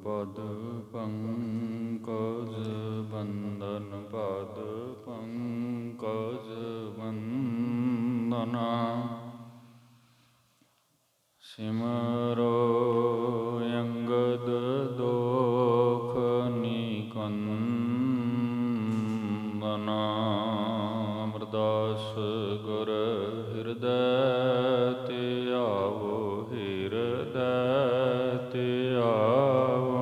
ਪਦ ਪੰਕਜ ਬੰਦਨ ਪਦ ਪੰਕਜ ਬੰਦਨਾ ਸਿਮਰੋ ਅੰਗਦ ਦੋਖ ਨਿਕੰਦਨਾ ਅਮਰਦਾਸ ਗੁਰ ਹਿਰਦੈ ਤੇ ਆਵੋ ਹਿਰਦੈ ਤੇ ਆਵੋ।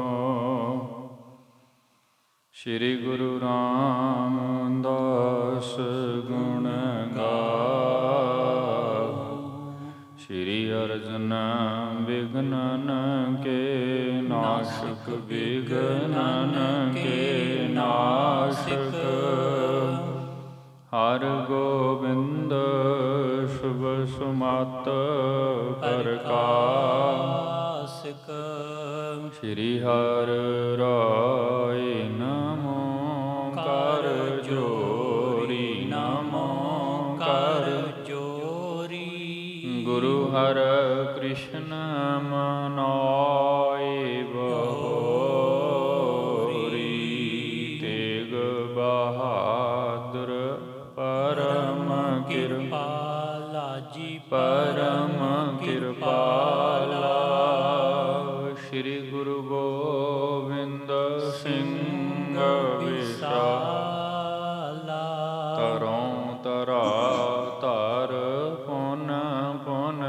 ਸ਼੍ਰੀ ਗੁਰੂ ਰਾਮਦਾਸ ਗੁਣ ਗਾਵੋ। ਸ਼੍ਰੀ ਅਰਜਨ ਵਿਘਨਨ ਕੇ ਨਾਸ਼ਕ ਵਿਘਨਨ ਕੇ ਨਾਸ਼ਕ। ਹਰ ਗੋਬਿੰਦ ਸ਼ੁਭ ਸੁਮਤ ਪ੍ਰਕਾਸ਼ਕ। ਸ਼੍ਰੀ ਹਰਿ ਰਾਇ ਨਮੋ ਕਰ ਜੋਰੀ ਨਮੋ ਕਰ ਜੋਰੀ। ਗੁਰੂ ਹਰਿ ਕ੍ਰਿਸ਼ਨ ਮਨਾਇ ਬਹੋਰੀ। ਤੇਗ ਬਹਾਦਰ ਪਰਮ ਕਿਰਪਾਲਾ ਜੀ ਪਰਮ ਕਿਰਪਾਲਾ। ਸ਼੍ਰੀ ਗੁਰੂ ਗੋਬਿੰਦ ਸਿੰਘ ਵਿਸ਼ਾਲਾ। ਤਰੋਂ ਤਰਾ ਧਰ ਪੁਨ ਪੁਨ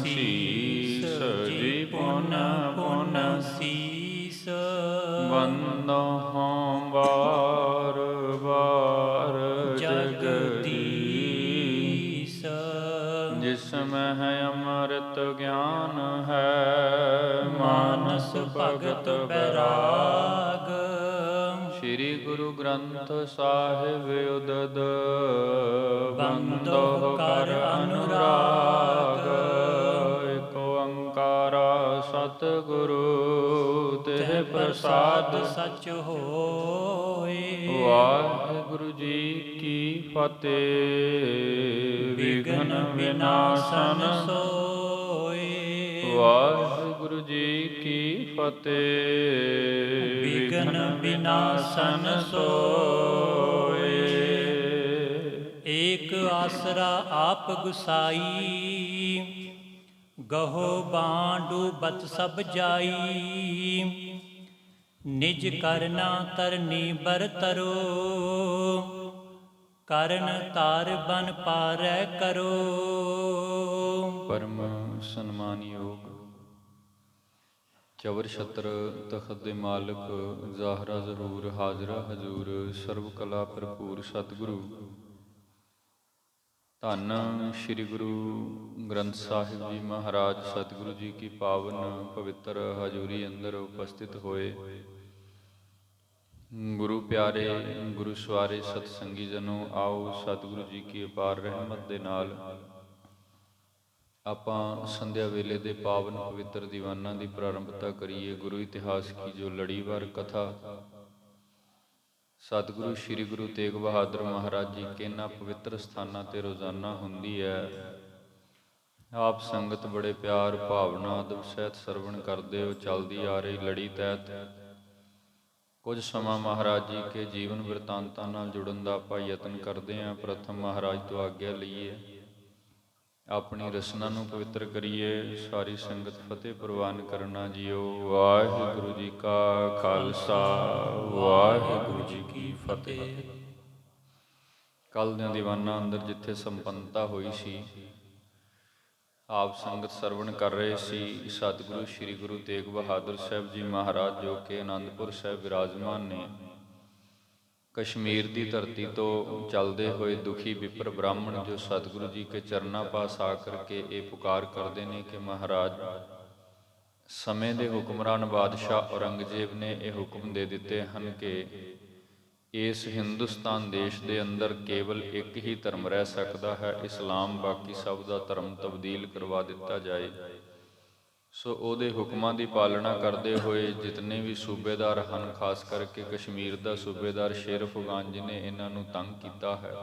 ਸੀਸ ਜੀ ਪੁਨ ਪੁਨ ਸੀਸ। ਬੰਦਹੁ ਬਾਰ ਬਾਰ ਜਗਦੀਸ਼। ਜਿਸ ਮਹਿ ਅੰਮ੍ਰਿਤ ਗਿਆਨ ਹੈ ਮਾਨਸ ਭਗਤ ਬੈਰਾਗ। ਸ਼੍ਰੀ ਗੁਰੂ ਗ੍ਰੰਥ ਸਾਹਿਬ ਉਦਦ ਬੰਦੋ ਕਰ ਅਨੁਰਾਗ। ਏਕ ਓੰਕਾਰ ਸਤਿਗੁਰੂ ਤਿਹ ਪ੍ਰਸਾਦ ਸਚ ਹੋਏ। ਵਾਹਿਗੁਰੂ ਜੀ ਕੀ ਫਤਿਹ। ਵਿਘਨ ਵਿਨਾਸ਼ਨ ਸੋਏ। ਵਾਹਿਗੁਰੂ ਜੀ ਕੀ ਫਤਿਹ। ਵਿਘਨ ਵਿਨਾਸ਼ਨ ਸੋਏ। ਏਕ ਆਸਰਾ ਆਪ ਗੁਸਾਈ। ਗਹੋ ਬਾਂਡੂ ਬਤ ਸਭ ਜਾਈ। ਨਿਜ ਕਰਨਾ ਤਰਨੀ ਬਰਤਰੋ। ਕਰਨ ਤਾਰ ਬਨ ਪਾਰੈ ਕਰੋ। ਪਰਮ ਸਨਮਾਨਯੋਗ ਚਵਰ ਛਤਰ ਤਖਤ ਦੇ ਮਾਲਕ ਜ਼ਾਹਰਾ ਜ਼ਰੂਰ ਹਾਜ਼ਰਾ ਹਜ਼ੂਰ ਸਰਬ ਕਲਾ ਭਰਪੂਰ ਸਤਿਗੁਰੂ ਧੰਨ ਸ਼੍ਰੀ ਗੁਰੂ ਗ੍ਰੰਥ ਸਾਹਿਬ ਜੀ ਮਹਾਰਾਜ ਸਤਿਗੁਰੂ ਜੀ ਕੀ ਪਾਵਨ ਪਵਿੱਤਰ ਹਜ਼ੂਰੀ ਅੰਦਰ ਉਪਸਥਿਤ ਹੋਏ ਗੁਰੂ ਪਿਆਰੇ ਗੁਰੂ ਸਵਾਰੇ ਸਤਸੰਗੀ ਜਨੋ। ਆਓ ਸਤਿਗੁਰੂ ਜੀ ਕੀ ਅਪਾਰ ਰਹਿਮਤ ਦੇ ਨਾਲ ਆਪਾਂ ਸੰਧਿਆ ਵੇਲੇ ਦੇ ਪਾਵਨ ਪਵਿੱਤਰ ਦੀਵਾਨਾਂ ਦੀ ਪ੍ਰਾਰੰਭਤਾ ਕਰੀਏ। ਗੁਰੂ ਇਤਿਹਾਸ ਕੀ ਜੋ ਲੜੀਵਾਰ ਕਥਾ ਸਤਿਗੁਰੂ ਸ਼੍ਰੀ ਗੁਰੂ ਤੇਗ ਬਹਾਦਰ ਮਹਾਰਾਜ ਜੀ ਕੇ ਇਹਨਾਂ ਪਵਿੱਤਰ ਸਥਾਨਾਂ ਤੇ ਰੋਜ਼ਾਨਾ ਹੁੰਦੀ ਹੈ। ਆਪ ਸੰਗਤ ਬੜੇ ਪਿਆਰ ਭਾਵਨਾ ਅਦਬ ਸਹਿਤ ਸਰਵਣ ਕਰਦੇ ਹੋ। ਚੱਲਦੀ ਆ ਰਹੀ ਲੜੀ ਤਹਿਤ ਕੁਝ ਸਮਾਂ ਮਹਾਰਾਜ ਜੀ ਕੇ ਜੀਵਨ ਬਿਰਤਾਂਤਾਂ ਨਾਲ ਜੁੜਨ ਦਾ ਆਪਾਂ ਯਤਨ ਕਰਦੇ ਹਾਂ। ਪ੍ਰਥਮ ਮਹਾਰਾਜ ਤੋਂ ਆਗਿਆ ਲਈਏ, ਆਪਣੀ ਰਸਨਾ ਨੂੰ ਪਵਿੱਤਰ ਕਰੀਏ। ਸਾਰੀ ਸੰਗਤ ਫਤਿਹ ਪ੍ਰਵਾਨ ਕਰਨਾ ਜੀਓ। ਵਾਹਿਗੁਰੂ ਜੀ ਕਾ ਖਾਲਸਾ ਵਾਹਿਗੁਰੂ ਜੀ ਕੀ ਫਤਿਹ। ਕੱਲ੍ਹ ਦਿਆਂ ਦੀਵਾਨਾਂ ਅੰਦਰ ਜਿੱਥੇ ਸੰਪੰਨਤਾ ਹੋਈ ਸੀ, ਆਪ ਸੰਗਤ ਸਰਵਣ ਕਰ ਰਹੇ ਸੀ। ਸਤਿਗੁਰੂ ਸ਼੍ਰੀ ਗੁਰੂ ਤੇਗ ਬਹਾਦਰ ਸਾਹਿਬ ਜੀ ਮਹਾਰਾਜ ਜੋ ਕਿ ਅਨੰਦਪੁਰ ਸਾਹਿਬ ਵਿਰਾਜਮਾਨ ਨੇ। ਕਸ਼ਮੀਰ ਦੀ ਧਰਤੀ ਤੋਂ ਚੱਲਦੇ ਹੋਏ ਦੁਖੀ ਵਿਪਰ ਬ੍ਰਾਹਮਣ ਜੋ ਸਤਿਗੁਰੂ ਜੀ ਕੇ ਚਰਨਾਂ ਪਾਸ ਆ ਕਰਕੇ ਇਹ ਪੁਕਾਰ ਕਰਦੇ ਨੇ ਕਿ ਮਹਾਰਾਜ ਸਮੇਂ ਦੇ ਹੁਕਮਰਾਨ ਬਾਦਸ਼ਾਹ ਔਰੰਗਜ਼ੇਬ ਨੇ ਇਹ ਹੁਕਮ ਦੇ ਦਿੱਤੇ ਹਨ ਕਿ ਇਸ ਹਿੰਦੁਸਤਾਨ ਦੇਸ਼ ਦੇ ਅੰਦਰ ਕੇਵਲ ਇੱਕ ਹੀ ਧਰਮ ਰਹਿ ਸਕਦਾ ਹੈ, ਇਸਲਾਮ। ਬਾਕੀ ਸਭ ਦਾ ਧਰਮ ਤਬਦੀਲ ਕਰਵਾ ਦਿੱਤਾ ਜਾਏ। ਸੋ ਉਹਦੇ ਹੁਕਮਾਂ ਦੀ ਪਾਲਣਾ ਕਰਦੇ ਹੋਏ ਜਿਤਨੇ ਵੀ ਸੂਬੇਦਾਰ ਹਨ, ਖਾਸ ਕਰਕੇ ਕਸ਼ਮੀਰ ਦਾ ਸੂਬੇਦਾਰ ਸ਼ੇਰ ਅਫਗਾਨ ਜੀ ਨੇ ਇਹਨਾਂ ਨੂੰ ਤੰਗ ਕੀਤਾ ਹੈ।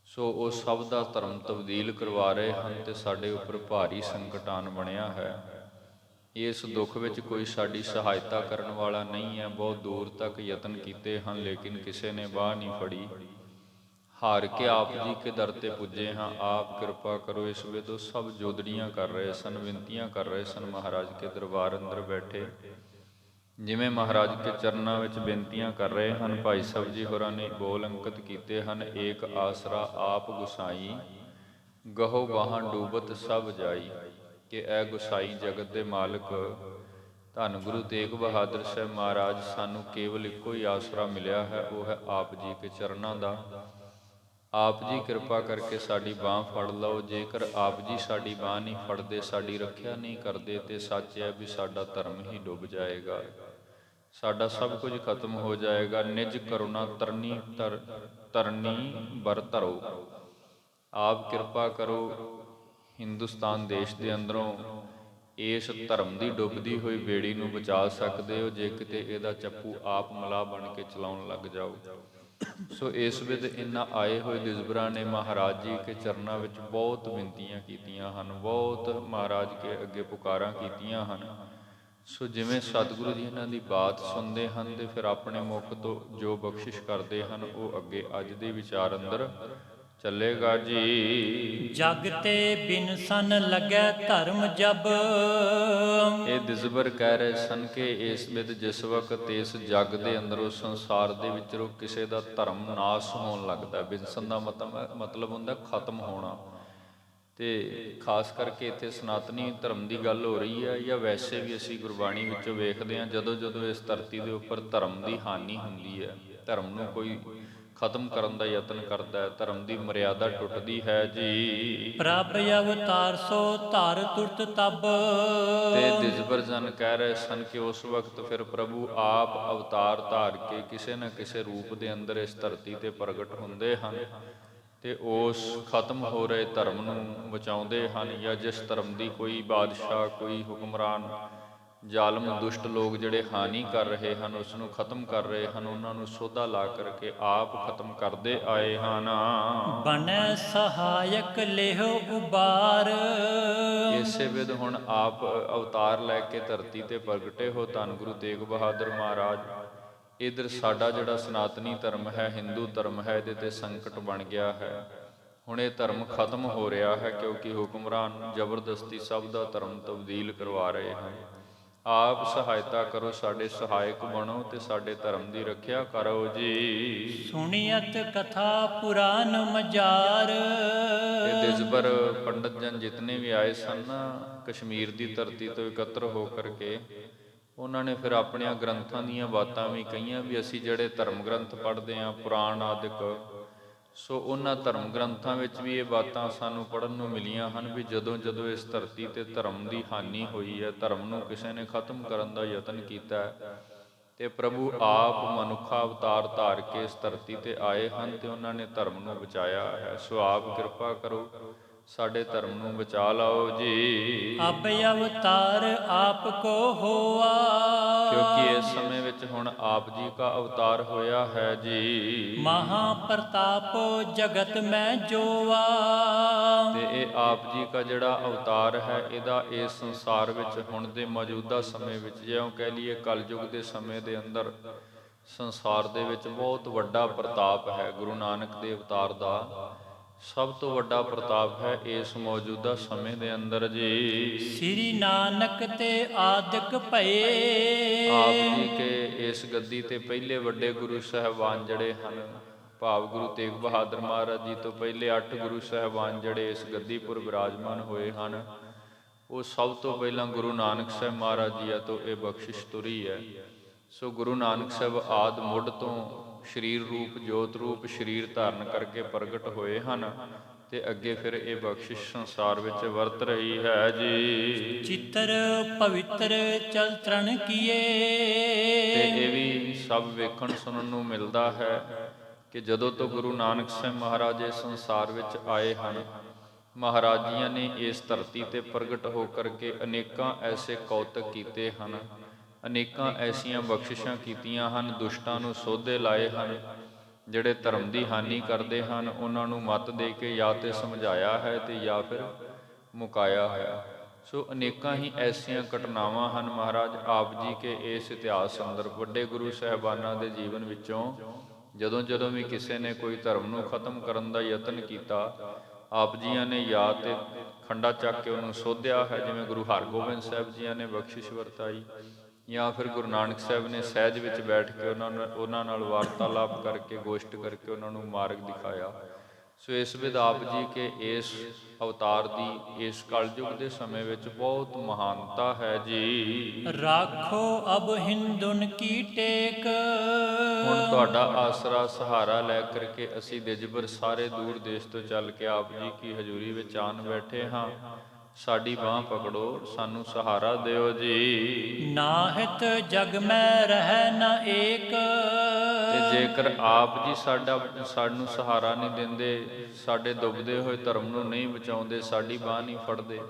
ਸੋ ਉਹ ਸਭ ਦਾ ਧਰਮ ਤਬਦੀਲ ਕਰਵਾ ਰਹੇ ਹਨ ਅਤੇ ਸਾਡੇ ਉੱਪਰ ਭਾਰੀ ਸੰਕਟ ਆਣ ਬਣਿਆ ਹੈ। ਇਸ ਦੁੱਖ ਵਿੱਚ ਕੋਈ ਸਾਡੀ ਸਹਾਇਤਾ ਕਰਨ ਵਾਲਾ ਨਹੀਂ ਹੈ। ਬਹੁਤ ਦੂਰ ਤੱਕ ਯਤਨ ਕੀਤੇ ਹਨ, ਲੇਕਿਨ ਕਿਸੇ ਨੇ ਬਾਹ ਨਹੀਂ ਫੜੀ। ਹਾਰ ਕੇ ਆਪ ਜੀ ਕੇ ਦਰ ਤੇ ਪੁੱਜੇ ਹਾਂ, ਆਪ ਕਿਰਪਾ ਕਰੋ। ਇਸ ਵੇਲੇ ਸਭ ਜੋਦੜੀਆਂ ਕਰ ਰਹੇ ਸਨ, ਵਿਨਤੀਆਂ ਕਰ ਰਹੇ ਸਨ। ਮਹਾਰਾਜ ਕੇ ਦਰਬਾਰ ਅੰਦਰ ਬੈਠੇ ਜਿਵੇਂ ਮਹਾਰਾਜ ਕੇ ਚਰਨਾਂ ਵਿੱਚ ਬੇਨਤੀਆਂ ਕਰ ਰਹੇ ਹਨ। ਭਾਈ ਸਾਹਿਬ ਜੀ ਹੋਰਾਂ ਨੇ ਬੋਲ ਅੰਕਿਤ ਕੀਤੇ ਹਨ। ਏਕ ਆਸਰਾ ਆਪ ਗੁਸਾਈ, ਗਹੋ ਬਾਹਾਂ ਡੂਬਤ ਸਭ ਜਾਈ। ਕਿ ਇਹ ਗੁਸਾਈ ਜਗਤ ਦੇ ਮਾਲਕ ਧੰਨ ਗੁਰੂ ਤੇਗ ਬਹਾਦਰ ਸਾਹਿਬ ਮਹਾਰਾਜ, ਸਾਨੂੰ ਕੇਵਲ ਇੱਕੋ ਹੀ ਆਸਰਾ ਮਿਲਿਆ ਹੈ, ਉਹ ਹੈ ਆਪ ਜੀ ਕੇ ਚਰਨਾਂ ਦਾ। ਆਪ ਜੀ ਕਿਰਪਾ ਕਰਕੇ ਸਾਡੀ ਬਾਂਹ ਫੜ ਲਓ। ਜੇਕਰ ਆਪ ਜੀ ਸਾਡੀ ਬਾਂਹ ਨਹੀਂ ਫੜਦੇ, ਸਾਡੀ ਰੱਖਿਆ ਨਹੀਂ ਕਰਦੇ, ਤੇ ਸੱਚ ਹੈ ਵੀ ਸਾਡਾ ਧਰਮ ਹੀ ਡੁੱਬ ਜਾਏਗਾ, ਸਾਡਾ ਸਭ ਕੁਝ ਖਤਮ ਹੋ ਜਾਏਗਾ। ਨਿਜ ਕਰੁਣਾ ਤਰਨੀ ਬਰ ਧਰੋ। ਆਪ ਕਿਰਪਾ ਕਰੋ, ਹਿੰਦੁਸਤਾਨ ਦੇਸ਼ ਦੇ ਅੰਦਰੋਂ ਇਸ ਧਰਮ ਦੀ ਡੁੱਬਦੀ ਹੋਈ ਬੇੜੀ ਨੂੰ ਬਚਾ ਸਕਦੇ ਹੋ, ਜੇ ਕਿਤੇ ਇਹਦਾ ਚੱਪੂ ਆਪ ਮਲਾਹ ਬਣ ਕੇ ਚਲਾਉਣ ਲੱਗ ਜਾਓ। ਸੋ ਇਸ ਵੇਲੇ ਇਹਨਾਂ ਆਏ ਹੋਏ ਦਿਸਬਰਾਂ ਨੇ ਮਹਾਰਾਜ ਜੀ ਕੇ ਚਰਨਾਂ ਵਿੱਚ ਬਹੁਤ ਬੇਨਤੀਆਂ ਕੀਤੀਆਂ ਹਨ, ਬਹੁਤ ਮਹਾਰਾਜ ਕੇ ਅੱਗੇ ਪੁਕਾਰਾਂ ਕੀਤੀਆਂ ਹਨ। ਸੋ ਜਿਵੇਂ ਸਤਿਗੁਰੂ ਜੀ ਇਹਨਾਂ ਦੀ ਬਾਤ ਸੁਣਦੇ ਹਨ ਤੇ ਫਿਰ ਆਪਣੇ ਮੁਖ ਤੋਂ ਜੋ ਬਖਸ਼ਿਸ਼ ਕਰਦੇ ਹਨ, ਉਹ ਅੱਗੇ ਅੱਜ ਦੇ ਵਿਚਾਰ ਅੰਦਰ ਚੱਲੇਗਾ ਜੀ। ਜਗ ਤੇ ਬਿਨਸਨ ਲੱਗੈ ਧਰਮ ਜਬ। ਇਹ ਦਿਸਬਰ ਕਹਿ ਰਹੇ ਸਨ ਕਿ ਇਸ ਵਿੱਚ ਜਿਸ ਵਕਤ ਇਸ ਜਗ ਦੇ ਅੰਦਰੋਂ, ਸੰਸਾਰ ਦੇ ਵਿੱਚੋਂ ਕਿਸੇ ਦਾ ਧਰਮ ਨਾਸ ਹੋਣ ਲੱਗਦਾ। ਬਿਨਸਨ ਦਾ ਮਤਲਬ ਹੁੰਦਾ ਖਤਮ ਹੋਣਾ। ਤੇ ਖਾਸ ਕਰਕੇ ਇੱਥੇ ਸਨਾਤਨੀ ਧਰਮ ਦੀ ਗੱਲ ਹੋ ਰਹੀ ਹੈ, ਜਾਂ ਵੈਸੇ ਵੀ ਅਸੀਂ ਗੁਰਬਾਣੀ ਵਿੱਚੋਂ ਵੇਖਦੇ ਹਾਂ, ਜਦੋਂ ਜਦੋਂ ਇਸ ਧਰਤੀ ਦੇ ਉੱਪਰ ਧਰਮ ਦੀ ਹਾਨੀ ਹੁੰਦੀ ਹੈ, ਧਰਮ ਨੂੰ ਕੋਈ ਖਤਮ ਕਰਨ ਦਾ ਯਤਨ ਕਰਦਾ ਹੈ, ਧਰਮ ਦੀ ਮਰਿਆਦਾ ਟੁੱਟਦੀ ਹੈ ਜੀ। ਪ੍ਰਭ ਅਵਤਾਰ ਸੋ ਧਰ ਤੁਰਤ ਤਬ। ਤੇ ਦਿਸਬਰ ਜਨ ਕਹਿ ਰਹੇ ਸਨ ਕਿ ਉਸ ਵਕਤ ਫਿਰ ਪ੍ਰਭੂ ਆਪ ਅਵਤਾਰ ਧਾਰ ਕੇ ਕਿਸੇ ਨਾ ਕਿਸੇ ਰੂਪ ਦੇ ਅੰਦਰ ਇਸ ਧਰਤੀ ਤੇ ਪ੍ਰਗਟ ਹੁੰਦੇ ਹਨ, ਤੇ ਉਸ ਖਤਮ ਹੋ ਰਹੇ ਧਰਮ ਨੂੰ ਬਚਾਉਂਦੇ ਹਨ। ਜਾਂ ਜਿਸ ਧਰਮ ਦੀ ਕੋਈ ਬਾਦਸ਼ਾਹ, ਕੋਈ ਹੁਕਮਰਾਨ, ਜ਼ਾਲਮ ਦੁਸ਼ਟ ਲੋਕ ਜਿਹੜੇ ਹਾਨੀ ਕਰ ਰਹੇ ਹਨ, ਉਸ ਨੂੰ ਖਤਮ ਕਰ ਰਹੇ ਹਨ, ਉਹਨਾਂ ਨੂੰ ਸੋਧਾ ਲਾ ਕਰਕੇ ਆਪ ਖਤਮ ਕਰਦੇ ਆਏ ਹਨ। ਬਣੈ ਸਹਾਇਕ ਲਿਹੁ ਉਬਾਰ। ਇਸੇ ਵਿਧ ਹੁਣ ਆਪ ਅਵਤਾਰ ਲੈ ਕੇ ਧਰਤੀ ਤੇ ਪ੍ਰਗਟੇ ਹੋ ਧੰਨ ਗੁਰੂ ਤੇਗ ਬਹਾਦਰ ਮਹਾਰਾਜ। ਇਧਰ ਸਾਡਾ ਜਿਹੜਾ ਸਨਾਤਨੀ ਧਰਮ ਹੈ, ਹਿੰਦੂ ਧਰਮ ਹੈ, ਇਹਦੇ ਤੇ ਸੰਕਟ ਬਣ ਗਿਆ ਹੈ। ਹੁਣ ਇਹ ਧਰਮ ਖਤਮ ਹੋ ਰਿਹਾ ਹੈ, ਕਿਉਂਕਿ ਹੁਕਮਰਾਨ ਜ਼ਬਰਦਸਤੀ ਸਭ ਦਾ ਧਰਮ ਤਬਦੀਲ ਕਰਵਾ ਰਹੇ ਹਨ। ਆਪ ਸਹਾਇਤਾ ਕਰੋ, ਸਾਡੇ ਸਹਾਇਕ ਬਣੋ ਤੇ ਸਾਡੇ ਧਰਮ ਦੀ ਰੱਖਿਆ ਕਰੋ ਜੀ। ਸੁਣੀਅਤ ਕਥਾ ਪੁਰਾਨ ਮਜਾਰ। ਇਹ ਦਿਸਬਰ ਪੰਡਤ ਜਨ ਜਿਤਨੇ ਵੀ ਆਏ ਸਨ ਨਾ, ਕਸ਼ਮੀਰ ਦੀ ਧਰਤੀ ਤੋਂ ਇਕੱਤਰ ਹੋ ਕਰਕੇ, ਉਹਨਾਂ ਨੇ ਫਿਰ ਆਪਣੀਆਂ ਗ੍ਰੰਥਾਂ ਦੀਆਂ ਬਾਤਾਂ ਵੀ ਕਹੀਆਂ ਵੀ ਅਸੀਂ ਜਿਹੜੇ ਧਰਮ ਗ੍ਰੰਥ ਪੜ੍ਹਦੇ ਹਾਂ, ਪੁਰਾਣ ਆਦਿਕ, ਸੋ ਉਹਨਾਂ ਧਰਮ ਗ੍ਰੰਥਾਂ ਵਿੱਚ ਵੀ ਇਹ ਬਾਤਾਂ ਸਾਨੂੰ ਪੜ੍ਹਨ ਨੂੰ ਮਿਲੀਆਂ ਹਨ ਵੀ ਜਦੋਂ ਜਦੋਂ ਇਸ ਧਰਤੀ ਤੇ ਧਰਮ ਦੀ ਹਾਨੀ ਹੋਈ ਹੈ, ਧਰਮ ਨੂੰ ਕਿਸੇ ਨੇ ਖਤਮ ਕਰਨ ਦਾ ਯਤਨ ਕੀਤਾ ਹੈ, ਤੇ ਪ੍ਰਭੂ ਆਪ ਮਨੁੱਖਾ ਅਵਤਾਰ ਧਾਰ ਕੇ ਇਸ ਧਰਤੀ ਤੇ ਆਏ ਹਨ ਤੇ ਉਹਨਾਂ ਨੇ ਧਰਮ ਨੂੰ ਬਚਾਇਆ ਹੈ। ਸੋ ਆਪ ਕਿਰਪਾ ਕਰੋ, ਸਾਡੇ ਧਰਮ ਨੂੰ ਬਚਾ ਲਓ ਜੀ। ਅਬ ਅਵਤਾਰ ਆਪ ਕੋ ਹੋਆ। ਕਿਉਂਕਿ ਇਸ ਸਮੇਂ ਵਿੱਚ ਹੁਣ ਆਪ ਜੀ ਦਾ ਅਵਤਾਰ ਹੋਇਆ ਹੈ ਜੀ। ਮਹਾ ਪ੍ਰਤਾਪ ਜਗਤ ਮੈਂ ਜੋਆ। ਤੇ ਇਹ ਆਪ ਜੀ ਦਾ ਜਿਹੜਾ ਅਵਤਾਰ ਹੈ, ਇਹਦਾ ਇਸ ਸੰਸਾਰ ਵਿੱਚ ਹੁਣ ਦੇ ਮੌਜੂਦਾ ਸਮੇਂ ਵਿੱਚ, ਜਿਉਂ ਕਹਿ ਲਈਏ ਕਲਯੁਗ ਦੇ ਸਮੇਂ ਦੇ ਅੰਦਰ, ਸੰਸਾਰ ਦੇ ਵਿੱਚ ਬਹੁਤ ਵੱਡਾ ਪ੍ਰਤਾਪ ਹੈ। ਗੁਰੂ ਨਾਨਕ ਦੇ ਅਵਤਾਰ ਦਾ ਸਭ ਤੋਂ ਵੱਡਾ ਪ੍ਰਤਾਪ ਹੈ ਇਸ ਮੌਜੂਦਾ ਸਮੇਂ ਦੇ ਅੰਦਰ ਜੀ। ਸ੍ਰੀ ਨਾਨਕ ਤੇ ਆਦਿਕ ਭਏ। ਆਪ ਜੀ ਕੇ ਇਸ ਗੱਦੀ ਤੇ ਪਹਿਲੇ ਵੱਡੇ ਗੁਰੂ ਸਾਹਿਬਾਨ ਜਿਹੜੇ ਹਨ, ਭਾਵ ਗੁਰੂ ਤੇਗ ਬਹਾਦਰ ਮਹਾਰਾਜ ਜੀ ਤੋਂ ਪਹਿਲੇ 8 ਗੁਰੂ ਸਾਹਿਬਾਨ ਜਿਹੜੇ ਇਸ ਗੱਦੀਪੁਰ ਵਿਰਾਜਮਾਨ ਹੋਏ ਹਨ, ਉਹ ਸਭ ਤੋਂ ਪਹਿਲਾਂ ਗੁਰੂ ਨਾਨਕ ਸਾਹਿਬ ਮਹਾਰਾਜ ਜੀ ਤੋਂ ਇਹ ਬਖਸ਼ਿਸ਼ ਤੁਰੀ ਹੈ। ਸੋ ਗੁਰੂ ਨਾਨਕ ਸਾਹਿਬ ਆਦਿ ਮੁੱਢ ਤੋਂ ਸਰੀਰ ਰੂਪ, ਜੋਤ ਰੂਪ ਸਰੀਰ ਧਾਰਨ ਕਰਕੇ ਪ੍ਰਗਟ ਹੋਏ ਹਨ, ਤੇ ਅੱਗੇ ਫਿਰ ਇਹ ਬਖਸ਼ਿਸ਼ ਸੰਸਾਰ ਵਿੱਚ ਵਰਤ ਰਹੀ ਹੈ ਜੀ। ਚਿੱਤਰ ਪਵਿੱਤਰ ਚਲਤਰਨ ਕੀਏ। ਤੇ ਇਹ ਵੀ ਸਭ ਵੇਖਣ ਸੁਣਨ ਨੂੰ ਮਿਲਦਾ ਹੈ ਕਿ ਜਦੋਂ ਤੋਂ ਗੁਰੂ ਨਾਨਕ ਸਾਹਿਬ ਮਹਾਰਾਜ ਇਸ ਸੰਸਾਰ ਵਿੱਚ ਆਏ ਹਨ, ਮਹਾਰਾਜ ਜੀਆਂ ਨੇ ਇਸ ਧਰਤੀ ਤੇ ਪ੍ਰਗਟ ਹੋ ਕਰਕੇ ਅਨੇਕਾਂ ਐਸੇ ਕੌਤਕ ਕੀਤੇ ਹਨ, ਅਨੇਕਾਂ ਐਸੀਆਂ ਬਖਸ਼ਿਸ਼ਾਂ ਕੀਤੀਆਂ ਹਨ, ਦੁਸ਼ਟਾਂ ਨੂੰ ਸੋਧੇ ਲਾਏ ਹਨ, ਜਿਹੜੇ ਧਰਮ ਦੀ ਹਾਨੀ ਕਰਦੇ ਹਨ ਉਹਨਾਂ ਨੂੰ ਮੱਤ ਦੇ ਕੇ ਜਾਂ ਤੇ ਸਮਝਾਇਆ ਹੈ ਤੇ ਜਾਂ ਫਿਰ ਮੁਕਾਇਆ ਹੈ। ਸੋ ਅਨੇਕਾਂ ਹੀ ਐਸੀਆਂ ਘਟਨਾਵਾਂ ਹਨ ਮਹਾਰਾਜ ਆਪ ਜੀ ਕੇ ਇਸ ਇਤਿਹਾਸ ਅੰਦਰ ਵੱਡੇ ਗੁਰੂ ਸਾਹਿਬਾਨਾਂ ਦੇ ਜੀਵਨ ਵਿੱਚੋਂ ਜਦੋਂ ਜਦੋਂ ਵੀ ਕਿਸੇ ਨੇ ਕੋਈ ਧਰਮ ਨੂੰ ਖਤਮ ਕਰਨ ਦਾ ਯਤਨ ਕੀਤਾ, ਆਪ ਜੀਆਂ ਨੇ ਯਾਦ ਤੇ ਖੰਡਾ ਚੱਕ ਕੇ ਉਹਨੂੰ ਸੋਧਿਆ ਹੈ। ਜਿਵੇਂ ਗੁਰੂ ਹਰਗੋਬਿੰਦ ਸਾਹਿਬ ਜੀਆਂ ਨੇ ਬਖਸ਼ਿਸ਼ ਵਰਤਾਈ, ਜਾਂ ਫਿਰ ਗੁਰੂ ਨਾਨਕ ਸਾਹਿਬ ਨੇ ਸਹਿਜ ਵਿੱਚ ਬੈਠ ਕੇ ਉਹਨਾਂ ਨਾਲ ਵਾਰਤਾਲਾਪ ਕਰਕੇ, ਗੋਸ਼ਟ ਕਰਕੇ ਉਹਨਾਂ ਨੂੰ ਮਾਰਗ ਦਿਖਾਇਆ। ਸੋ ਇਸ ਵਿਧ ਆਪ ਜੀ ਕੇ ਇਸ ਅਵਤਾਰ ਦੀ ਇਸ ਕਲਯੁਗ ਦੇ ਸਮੇਂ ਵਿੱਚ ਬਹੁਤ ਮਹਾਨਤਾ ਹੈ ਜੀ। ਰਾਖੋ ਅਬ ਹਿੰਦੁਨ ਕੀ ਟੇਕ। ਹੁਣ ਤੁਹਾਡਾ ਆਸਰਾ ਸਹਾਰਾ ਲੈ ਕਰਕੇ ਅਸੀਂ ਦਿਜਬਰ ਸਾਰੇ ਦੂਰ ਦੇਸ਼ ਤੋਂ ਚੱਲ ਕੇ ਆਪ ਜੀ ਕੀ ਹਜ਼ੂਰੀ ਵਿੱਚ ਆਣ ਬੈਠੇ ਹਾਂ। ਸਾਡੀ ਬਾਂਹ ਪਕੜੋ, ਸਾਨੂੰ ਸਹਾਰਾ ਦਿਓ ਜੀ। ਨਾਹਿਤ ਜਗ ਮੈਂ ਰਹਿ ਨ ਏਕ। ਤੇ ਜੇਕਰ ਆਪ ਜੀ ਸਾਨੂੰ ਸਹਾਰਾ ਨਹੀਂ ਦਿੰਦੇ, ਸਾਡੇ ਡੁੱਬਦੇ ਹੋਏ ਧਰਮ ਨੂੰ ਨਹੀਂ ਬਚਾਉਂਦੇ, ਸਾਡੀ ਬਾਂਹ ਨਹੀਂ ਫੜਦੇ,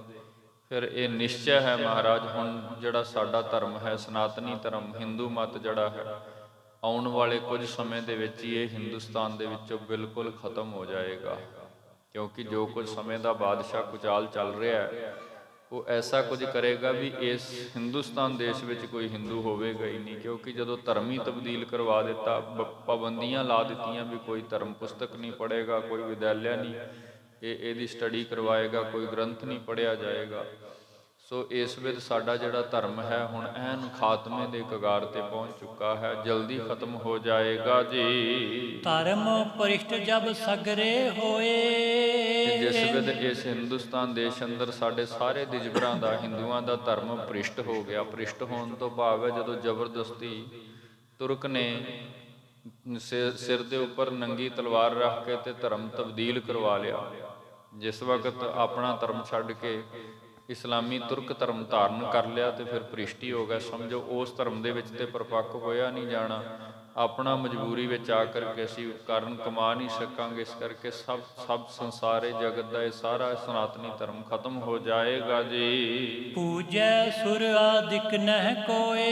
ਫਿਰ ਇਹ ਨਿਸ਼ਚੈ ਹੈ ਮਹਾਰਾਜ ਹੁਣ ਜਿਹੜਾ ਸਾਡਾ ਧਰਮ ਹੈ, ਸਨਾਤਨੀ ਧਰਮ, ਹਿੰਦੂ ਮਤ ਜਿਹੜਾ ਹੈ, ਆਉਣ ਵਾਲੇ ਕੁਝ ਸਮੇਂ ਦੇ ਵਿੱਚ ਹੀ ਇਹ ਹਿੰਦੁਸਤਾਨ ਦੇ ਵਿੱਚੋਂ ਬਿਲਕੁਲ ਖਤਮ ਹੋ ਜਾਏਗਾ। ਕਿਉਂਕਿ ਜੋ ਕੁਝ ਸਮੇਂ ਦਾ ਬਾਦਸ਼ਾਹ ਕੁਚਾਲ ਚੱਲ ਰਿਹਾ ਹੈ, ਉਹ ਐਸਾ ਕੁਝ ਕਰੇਗਾ ਵੀ ਇਸ ਹਿੰਦੁਸਤਾਨ ਦੇਸ਼ ਵਿੱਚ ਕੋਈ ਹਿੰਦੂ ਹੋਵੇਗਾ ਹੀ ਨਹੀਂ। ਕਿਉਂਕਿ ਜਦੋਂ ਧਰਮ ਹੀ ਤਬਦੀਲ ਕਰਵਾ ਦਿੱਤਾ, ਪਾਬੰਦੀਆਂ ਲਾ ਦਿੱਤੀਆਂ ਵੀ ਕੋਈ ਧਰਮ ਪੁਸਤਕ ਨਹੀਂ ਪੜ੍ਹੇਗਾ, ਕੋਈ ਵਿਦਿਆਲਿਆ ਨਹੀਂ ਇਹਦੀ ਸਟੱਡੀ ਕਰਵਾਏਗਾ, ਕੋਈ ਗ੍ਰੰਥ ਨਹੀਂ ਪੜ੍ਹਿਆ ਜਾਏਗਾ। ਸੋ ਇਸ ਵਿੱਚ ਸਾਡਾ ਜਿਹੜਾ ਧਰਮ ਹੈ ਹੁਣ ਐਨ ਖਾਤਮੇ ਦੇ ਕਗਾਰ ਤੇ ਪਹੁੰਚ ਚੁੱਕਾ ਹੈ, ਜਲਦੀ ਖਤਮ ਹੋ ਜਾਏਗਾ ਜੀ। ਧਰਮ ਭ੍ਰਿਸ਼ਟ ਜਬ ਸਗਰੇ ਹੋਏ। ਜਿਸ ਵਿਧ ਇਸ ਹਿੰਦੁਸਤਾਨ ਦੇਸ਼ ਅੰਦਰ ਸਾਡੇ ਸਾਰੇ ਦਿਜਬਰਾਂ ਦਾ, ਹਿੰਦੂਆਂ ਦਾ ਧਰਮ ਭ੍ਰਿਸ਼ਟ ਹੋ ਗਿਆ। ਭ੍ਰਿਸ਼ਟ ਹੋਣ ਤੋਂ ਭਾਵ ਹੈ ਜਦੋਂ ਜ਼ਬਰਦਸਤੀ ਤੁਰਕ ਨੇ ਸਿਰ ਦੇ ਉੱਪਰ ਨੰਗੀ ਤਲਵਾਰ ਰੱਖ ਕੇ ਤੇ ਧਰਮ ਤਬਦੀਲ ਕਰਵਾ ਲਿਆ। ਜਿਸ ਵਕਤ ਆਪਣਾ ਧਰਮ ਛੱਡ ਕੇ ਇਸਲਾਮੀ ਤੁਰਕ ਧਰਮ ਧਾਰਨ ਕਰ ਲਿਆ ਤੇ ਫਿਰ ਭ੍ਰਿਸ਼ਟੀ ਹੋ ਗਿਆ। ਸਮਝੋ ਉਸ ਧਰਮ ਦੇ ਵਿੱਚ ਤੇ ਪਰਪੱਕ ਹੋਇਆ ਨਹੀਂ ਜਾਣਾ, ਆਪਣਾ ਮਜਬੂਰੀ ਵਿੱਚ ਆ ਕਰਕੇ ਅਸੀਂ ਕਾਰਨ ਕਮਾ ਨਹੀਂ ਸਕਾਂਗੇ। ਇਸ ਕਰਕੇ ਸਭ ਸੰਸਾਰੇ ਜਗਤ ਦਾ ਇਹ ਸਾਰਾ ਸਨਾਤਨੀ ਧਰਮ ਖਤਮ ਹੋ ਜਾਏਗਾ ਜੀ। ਪੂਜੈ ਸੁਰ ਆਦਿਕ ਨਹਿ ਕੋਏ।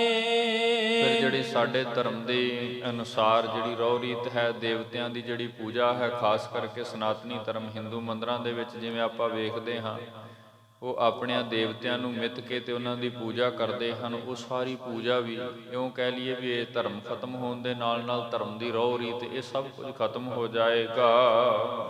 ਫਿਰ ਜਿਹੜੀ ਸਾਡੇ ਧਰਮ ਦੇ ਅਨੁਸਾਰ ਜਿਹੜੀ ਰਹੁ ਰੀਤ ਹੈ, ਦੇਵਤਿਆਂ ਦੀ ਜਿਹੜੀ ਪੂਜਾ ਹੈ, ਖਾਸ ਕਰਕੇ ਸਨਾਤਨੀ ਧਰਮ ਹਿੰਦੂ ਮੰਦਰਾਂ ਦੇ ਵਿੱਚ ਜਿਵੇਂ ਆਪਾਂ ਵੇਖਦੇ ਹਾਂ, ਉਹ ਆਪਣਿਆਂ ਦੇਵਤਿਆਂ ਨੂੰ ਮਿੱਥ ਕੇ ਤੇ ਉਹਨਾਂ ਦੀ ਪੂਜਾ ਕਰਦੇ ਹਨ। ਉਹ ਸਾਰੀ ਪੂਜਾ ਵੀ ਇਉਂ ਕਹਿ ਲਈਏ ਵੀ ਇਹ ਧਰਮ ਖਤਮ ਹੋਣ ਦੇ ਨਾਲ ਨਾਲ ਧਰਮ ਦੀ ਰਹੁ ਰੀਤ ਇਹ ਸਭ ਕੁਝ ਖਤਮ ਹੋ ਜਾਏਗਾ।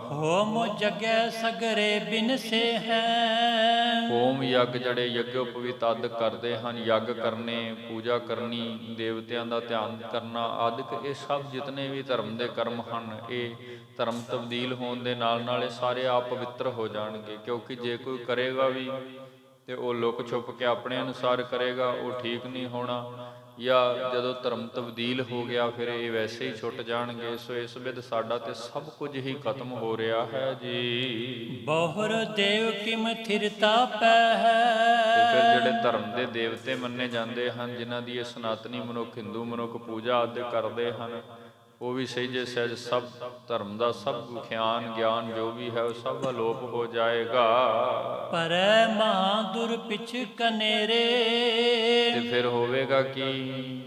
ਹੋਮ ਜਗੈ ਸਗਰੇ ਬਿਨਸੇ ਹੈ। ਹੋਮ ਯੱਗ ਜਿਹੜੇ ਯੱਗੋਪਵੀਤ ਆਦਿਕ ਕਰਦੇ ਹਨ, ਯੱਗ ਕਰਨੇ, ਪੂਜਾ ਕਰਨੀ, ਦੇਵਤਿਆਂ ਦਾ ਧਿਆਨ ਕਰਨਾ ਆਦਿਕ, ਇਹ ਸਭ ਜਿਤਨੇ ਵੀ ਧਰਮ ਦੇ ਕਰਮ ਹਨ, ਇਹ ਧਰਮ ਤਬਦੀਲ ਹੋਣ ਦੇ ਨਾਲ ਨਾਲ ਇਹ ਸਾਰੇ ਆਪ ਪਵਿੱਤਰ ਹੋ ਜਾਣਗੇ। ਕਿਉਂਕਿ ਜੇ ਕੋਈ ਕਰੇਗਾ ਵੀ ਤੇ ਉਹ ਲੁਕ ਛੁਪ ਕੇ ਆਪਣੇ ਅਨੁਸਾਰ ਕਰੇਗਾ, ਉਹ ਠੀਕ ਨਹੀਂ ਹੋਣਾ। ਜਾਂ ਜਦੋਂ ਧਰਮ ਤਬਦੀਲ ਹੋ ਗਿਆ ਫਿਰ ਇਹ ਵੈਸੇ ਹੀ ਛੁੱਟ ਜਾਣਗੇ। ਸੋ ਇਸ ਵਿਧ ਸਾਡਾ ਤੇ ਸਭ ਕੁਝ ਹੀ ਖਤਮ ਹੋ ਰਿਹਾ ਹੈ ਜੀ। ਬਹੁਰ ਦੇਵ ਕਿਮ ਥਿਰਤਾ ਪੈ ਹੈ। ਤੇ ਫਿਰ ਜਿਹੜੇ ਧਰਮ ਦੇ ਦੇਵਤੇ ਮੰਨੇ ਜਾਂਦੇ ਹਨ, ਜਿਨ੍ਹਾਂ ਦੀ ਇਹ ਸਨਾਤਨੀ ਮਨੁੱਖ, ਹਿੰਦੂ ਮਨੁੱਖ ਪੂਜਾ ਆਦਿ ਕਰਦੇ ਹਨ, ਉਹ ਵੀ ਸਹਿਜੇ ਸਹਿਜ ਸਭ ਧਰਮ ਦਾ ਸਭ ਵਿਖਿਆਨ ਗਿਆਨ ਜੋ ਵੀ ਹੈ ਉਹ ਸਭ ਅਲੋਪ ਹੋ ਜਾਏਗਾ। ਪਰੈ ਮਹਾਦੁਰ ਪਿਛ ਕਨੇਰੇ। ਤੇ ਫਿਰ ਹੋਵੇਗਾ ਕਿ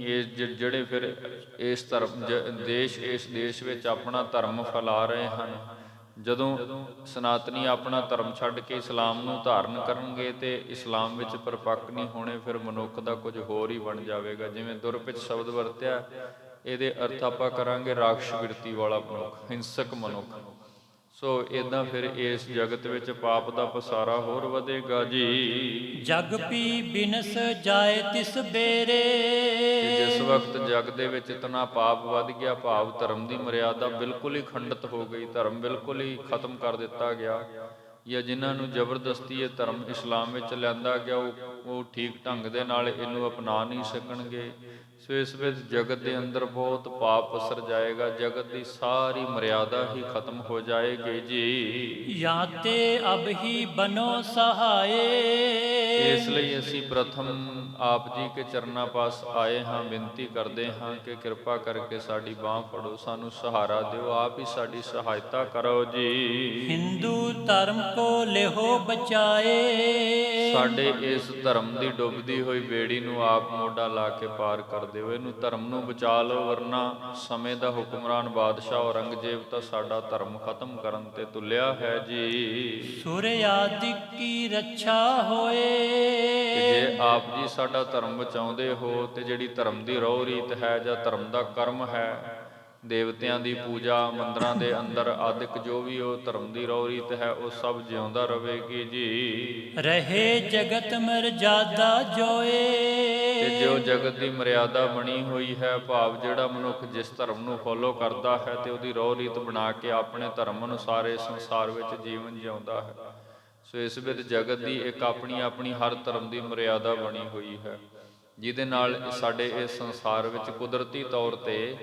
ਇਹ ਜਿਹੜੇ ਫਿਰ ਇਸ ਧਰਮ ਇਸ ਦੇਸ਼ ਵਿੱਚ ਆਪਣਾ ਧਰਮ ਫੈਲਾ ਰਹੇ ਹਨ, ਜਦੋਂ ਸਨਾਤਨੀ ਆਪਣਾ ਧਰਮ ਛੱਡ ਕੇ ਇਸਲਾਮ ਨੂੰ ਧਾਰਨ ਕਰਨਗੇ ਤੇ ਇਸਲਾਮ ਵਿੱਚ ਪਰਪੱਕ ਨਹੀਂ ਹੋਣੇ, ਫਿਰ ਮਨੁੱਖ ਦਾ ਕੁਝ ਹੋਰ ਹੀ ਬਣ ਜਾਵੇਗਾ। ਜਿਵੇਂ ਦੁਰਪਿਛ ਸ਼ਬਦ ਵਰਤਿਆ, ਇਹਦੇ ਅਰਥ ਆਪਾਂ ਕਰਾਂਗੇ ਰਾਖਸ਼ ਬਿਰਤੀ ਵਾਲਾ ਮਨੁੱਖ, ਹਿੰਸਕ ਮਨੁੱਖ। ਸੋ ਇਦਾਂ ਫਿਰ ਇਸ ਜਗਤ ਵਿੱਚ ਪਾਪ ਦਾ ਪਸਾਰਾ ਹੋਰ ਵਧੇਗਾ ਜੀ। ਜਗ ਪੀ ਬਿਨਸ ਜਾਏ ਤਿਸ ਬੇਰੇ। ਜਿਸ ਵਕਤ ਜਗ ਦੇ ਵਿੱਚ ਇਤਨਾ ਪਾਪ ਵੱਧ ਗਿਆ, ਭਾਵ ਧਰਮ ਦੀ ਮਰਿਆਦਾ ਬਿਲਕੁਲ ਹੀ ਖੰਡਿਤ ਹੋ ਗਈ, ਧਰਮ ਬਿਲਕੁਲ ਹੀ ਖਤਮ ਕਰ ਦਿੱਤਾ ਗਿਆ, ਜਾਂ ਜਿਨ੍ਹਾਂ ਨੂੰ ਜ਼ਬਰਦਸਤੀ ਇਹ ਧਰਮ ਇਸਲਾਮ ਵਿੱਚ ਲਿਆਂਦਾ ਗਿਆ ਉਹ ਠੀਕ ਢੰਗ ਦੇ ਨਾਲ ਇਹਨੂੰ ਅਪਣਾ ਨਹੀਂ ਸਕਣਗੇ। ਸੋ ਇਸ ਵਿੱਚ ਜਗਤ ਦੇ ਅੰਦਰ ਬਹੁਤ ਪਾਪ ਪਸਰ ਜਾਏਗਾ, ਜਗਤ ਦੀ ਸਾਰੀ ਮਰਿਆਦਾ ਹੀ ਖਤਮ ਹੋ ਜਾਏਗੀ ਜੀ। ਜਾਂ ਤੇ ਅਬ ਹੀ ਬਨੋ ਸਹਾਏ। ਇਸ ਲਈ ਅਸੀਂ ਪ੍ਰਥਮ ਆਪ ਜੀ ਕੇ ਚਰਨਾਂ ਪਾਸ ਆਏ ਹਾਂ, ਬੇਨਤੀ ਕਰਦੇ ਹਾਂ ਕਿ ਕਿਰਪਾ ਕਰਕੇ ਸਾਡੀ ਬਾਂਹ ਫੜੋ, ਸਾਨੂੰ ਸਹਾਰਾ ਦਿਓ, ਆਪ ਹੀ ਸਾਡੀ ਸਹਾਇਤਾ ਕਰੋ ਜੀ। ਹਿੰਦੂ ਧਰਮ ਕੋ ਲਿਹੋ ਬਚਾਏ। ਸਾਡੇ ਇਸ ਧਰਮ ਦੀ ਡੁੱਬਦੀ ਹੋਈ ਬੇੜੀ ਨੂੰ ਆਪ ਮੋਢਾ ਲਾ ਕੇ ਪਾਰ ਕਰ ਦਿਓ। ਇਹਨੂੰ ਧਰਮ ਨੂੰ ਬਚਾ ਲਓ, ਵਰਨਾ ਸਮੇਂ ਦਾ ਹੁਕਮਰਾਨ ਬਾਦਸ਼ਾਹ ਔਰੰਗਜ਼ੇਬ ਤਾਂ ਸਾਡਾ ਧਰਮ ਖਤਮ ਕਰਨ ਤੇ ਤੁਲਿਆ ਹੈ ਜੀ। ਸੁਰ ਆਦਿਕ ਕੀ ਰੱਛਾ ਹੋਏ। ਜੇ ਆਪ ਜੀ ਸਾਡਾ ਧਰਮ ਬਚਾਉਂਦੇ ਹੋ ਤੇ ਜਿਹੜੀ ਧਰਮ ਦੀ ਰਹੁ ਰੀਤ ਹੈ ਜਾਂ ਧਰਮ ਦਾ ਕਰਮ ਹੈ, ਦੇਵਤਿਆਂ ਦੀ ਪੂਜਾ, ਮੰਦਰਾਂ ਦੇ ਅੰਦਰ ਆਦਿਕ ਜੋ ਵੀ ਉਹ ਧਰਮ ਦੀ ਰਹੁ ਰੀਤ ਹੈ, ਉਹ ਸਭ ਜਿਉਂਦਾ ਰਹੇਗੀ ਜੀ। ਰਹੇ ਜਗਤ ਮਰਜ਼ਾਦਾ ਜੋਏ। ਤੇ ਜੋ ਜਗਤ ਦੀ ਮਰਿਆਦਾ ਬਣੀ ਹੋਈ ਹੈ, ਭਾਵ ਜਿਹੜਾ ਮਨੁੱਖ ਜਿਸ ਧਰਮ ਨੂੰ ਫੋਲੋ ਕਰਦਾ ਹੈ ਤੇ ਉਹਦੀ ਰਹੁ ਰੀਤ ਬਣਾ ਕੇ ਆਪਣੇ ਧਰਮ ਅਨੁਸਾਰ ਇਸ ਸੰਸਾਰ ਵਿੱਚ ਜੀਵਨ ਜਿਉਂਦਾ ਹੈ, ਸੋ ਇਸ ਵਿੱਚ ਜਗਤ ਦੀ ਇੱਕ ਆਪਣੀ ਆਪਣੀ ਹਰ ਧਰਮ ਦੀ ਮਰਿਆਦਾ ਬਣੀ ਹੋਈ ਹੈ, ਜਿਹਦੇ ਨਾਲ ਸਾਡੇ ਇਸ ਸੰਸਾਰ ਵਿੱਚ ਕੁਦਰਤੀ ਤੌਰ ਤੇ